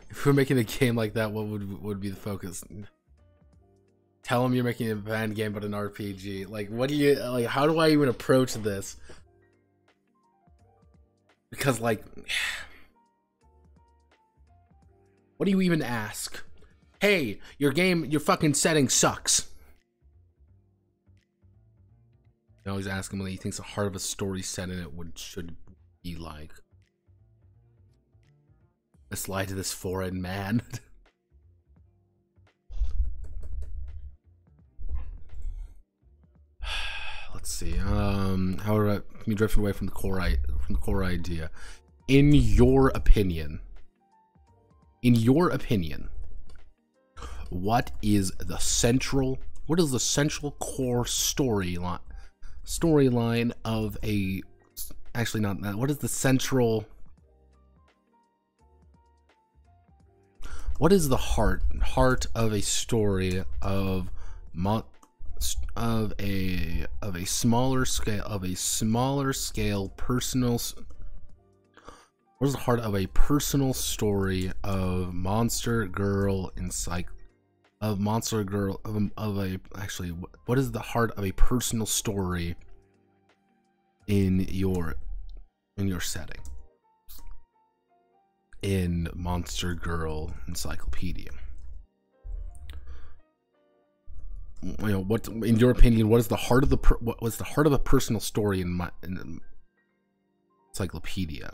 If we're making a game like that, what would be the focus? Tell them you're making a band game but an RPG. Like, what do you like? How do I even approach this? Because, like, what do you even ask? Hey, your fucking setting sucks. I always ask him what he thinks the heart of a story set in it should be like. Let's lie to this foreign man. Let's see. How are me drifting away from the core idea? In your opinion, what is the central core storyline of a? Actually, not that. What is the central? What is the heart of a story of a smaller scale personal? What is the heart of a personal story of Monster Girl what is the heart of a personal story in your setting? In Monster Girl Encyclopedia, what, in your opinion, what is the heart of what was the heart of a personal story in the encyclopedia?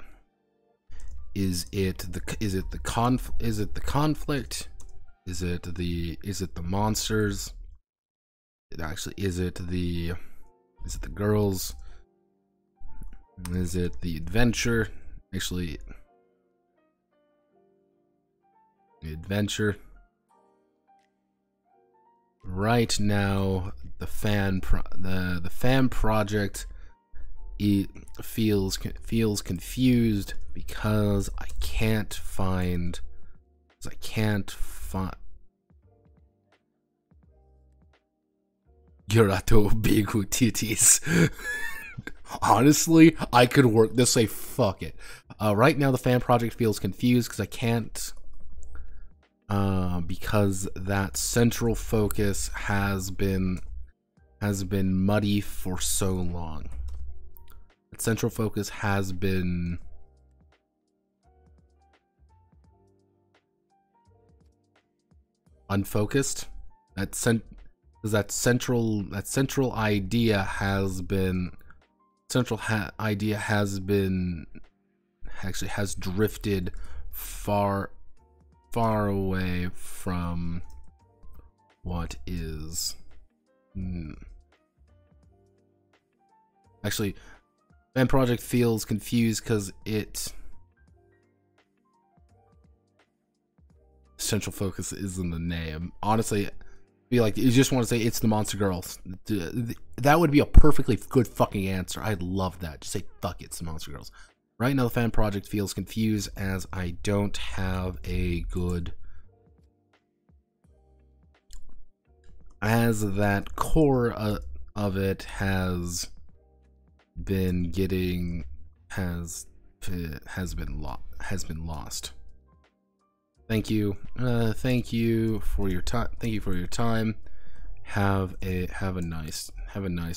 Is it the conflict? Is it the monsters? Is it the girls? Is it the adventure? Actually, the adventure. Right now, the fan project feels confused because I can't find. Girato Bigu titties. Honestly, I could work this way. Fuck it. Right now, the fan project feels confused because I can't. Because that central focus has been muddy for so long. That central focus has been unfocused. That central idea has drifted far away from what is. Actually, fan project feels confused because it central focus is in the name. Honestly, be like, you just want to say it's the Monster Girls. That would be a perfectly good fucking answer. I'd love that. Just say fuck it's the Monster Girls. Right now the fan project feels confused as I don't have a good, as that core of it has been getting, has been lost. Thank you for your time. Thank you for your time. Have a nice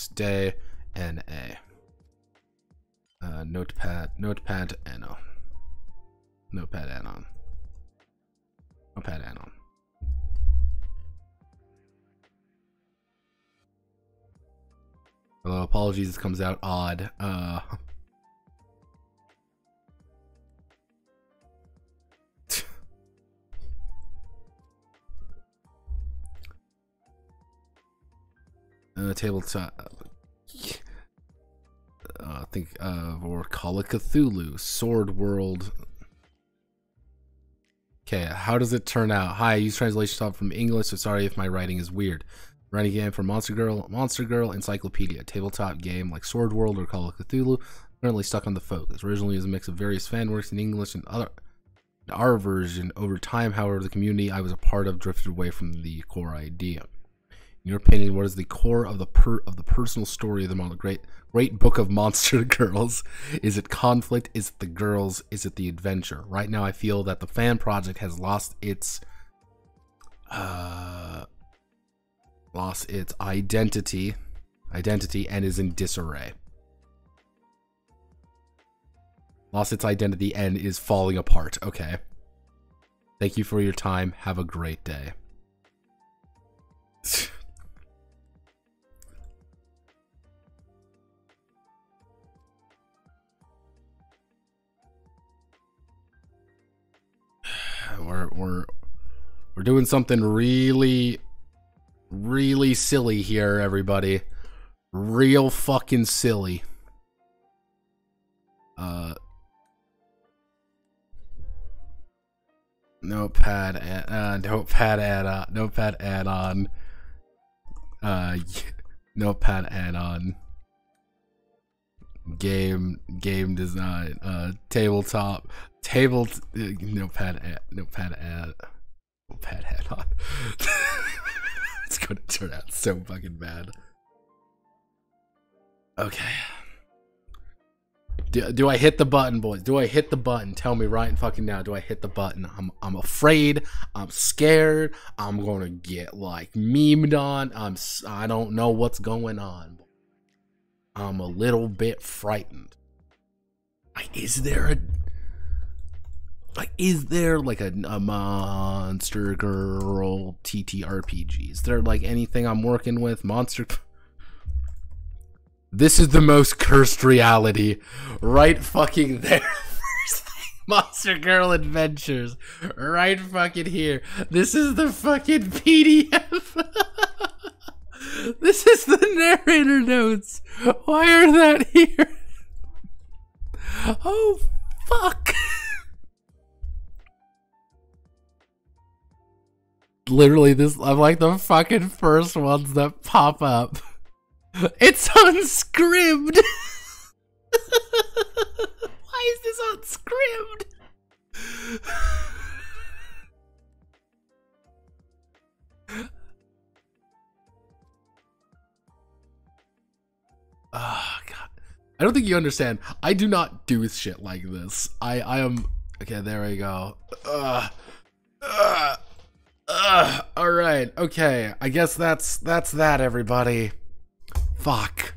day. N.A. Notepad Anon. Hello, apologies, this comes out odd. Tabletop. Think or Call of Cthulhu, Sword World. Okay, how does it turn out? Hi, I use translation stop from English, so sorry if my writing is weird. Writing game for Monster Girl Encyclopedia, tabletop game like Sword World or Call of Cthulhu. Currently stuck on the focus. Originally is a mix of various fan works in English and our version. Over time, however, the community I was a part of drifted away from the core idea. In your opinion, what is the core of the personal story of the great book of Monster Girls? Is it conflict? Is it the girls? Is it the adventure? Right now, I feel that the fan project has lost its identity and is in disarray. Lost its identity and is falling apart. Okay. Thank you for your time. Have a great day. We're doing something really silly here, everybody. Real fucking silly. Notepad add-on. Notepad add-on. Game design. Tabletop. Notepad add-on. It's gonna turn out so fucking bad. Okay. Do I hit the button, boys? Do I hit the button? Tell me right fucking now. Do I hit the button? I'm afraid. I'm scared. I'm gonna get like memed on. I don't know what's going on. I'm a little bit frightened. Is there like a Monster Girl TTRPG? Is there like anything I'm working with? This is the most cursed reality. Right fucking there. First thing, Monster Girl Adventures. Right fucking here. This is the fucking PDF. This is the narrator notes. Why are that here? Oh, fuck. Literally, I'm like the fucking first ones that pop up. It's unscribed. Why is this unscribed? Oh, God. I don't think you understand. I do not do shit like this. I am... Okay, there we go. Alright, okay. I guess that's that, everybody. Fuck.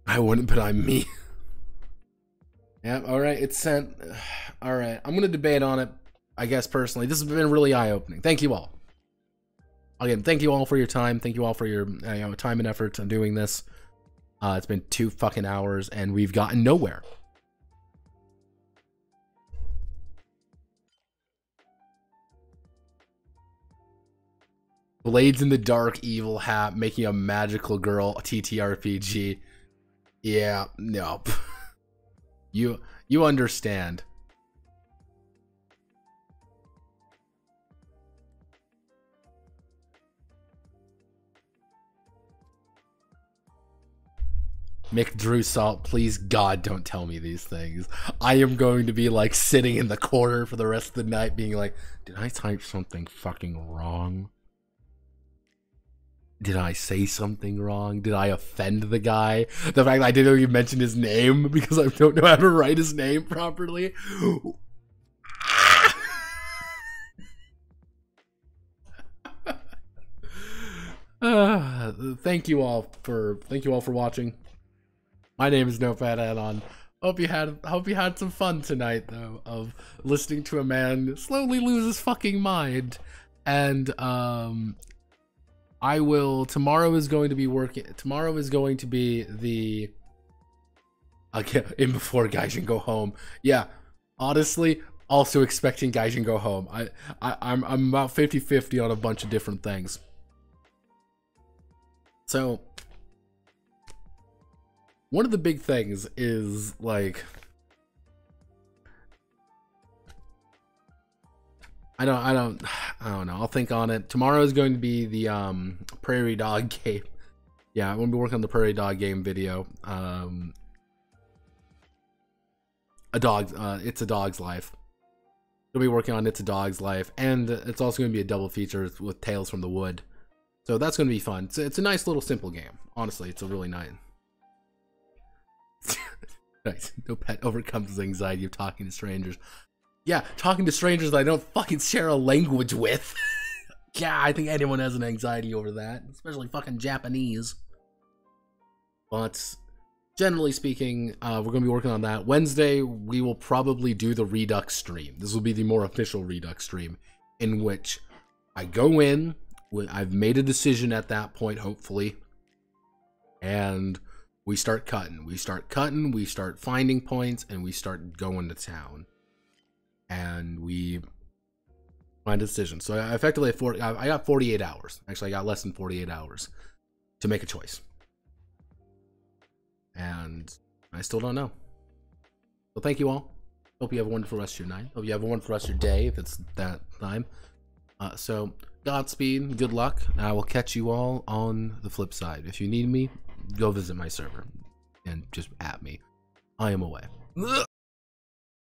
I wouldn't, but I'm me. Yeah, alright, it's sent. Alright, I'm gonna debate on it, I guess, personally. This has been really eye-opening. Thank you all. again, thank you all for your time. Thank you all for your time and effort on doing this. It's been 2 fucking hours and we've gotten nowhere. Blades in the Dark, Evil Hat, making a magical girl, TTRPG. Yeah, nope. You understand. McDrew Salt, please God don't tell me these things. I am going to be like sitting in the corner for the rest of the night being like, did I type something fucking wrong? Did I say something wrong? Did I offend the guy? The fact that I didn't even mention his name because I don't know how to write his name properly. Thank you all for watching. My name is Notepad Add-on. Hope you had some fun tonight though, of listening to a man slowly lose his fucking mind. And tomorrow is going to be the in before Gaijin Go Home. Yeah, honestly, also expecting Gaijin Go Home. I'm about 50-50 on a bunch of different things. So one of the big things is like, I don't know. I'll think on it. Tomorrow is going to be the Prairie Dog game. Yeah, I'm gonna be working on the Prairie Dog game video. It's a Dog's Life. We'll be working on It's a Dog's Life, and it's also going to be a double feature with Tales from the Wood. So that's going to be fun. It's a nice little simple game. Honestly, it's a really nice. Nice. No pet overcomes his anxiety of talking to strangers. Yeah, talking to strangers that I don't fucking share a language with. Yeah, I think anyone has an anxiety over that, especially fucking Japanese. But generally speaking, we're going to be working on that. Wednesday, we will probably do the Redux stream. This will be the more official Redux stream, in which I go in, I've made a decision at that point, hopefully, and we start cutting. We start finding points, and we start going to town. And we find a decision. So I effectively I got 48 hours. Actually, I got less than 48 hours to make a choice. And I still don't know. So thank you all. Hope you have a wonderful rest of your night. Hope you have a wonderful rest of your day if it's that time. So Godspeed, good luck. I will catch you all on the flip side. If you need me, go visit my server and just at me. I am away. Ugh.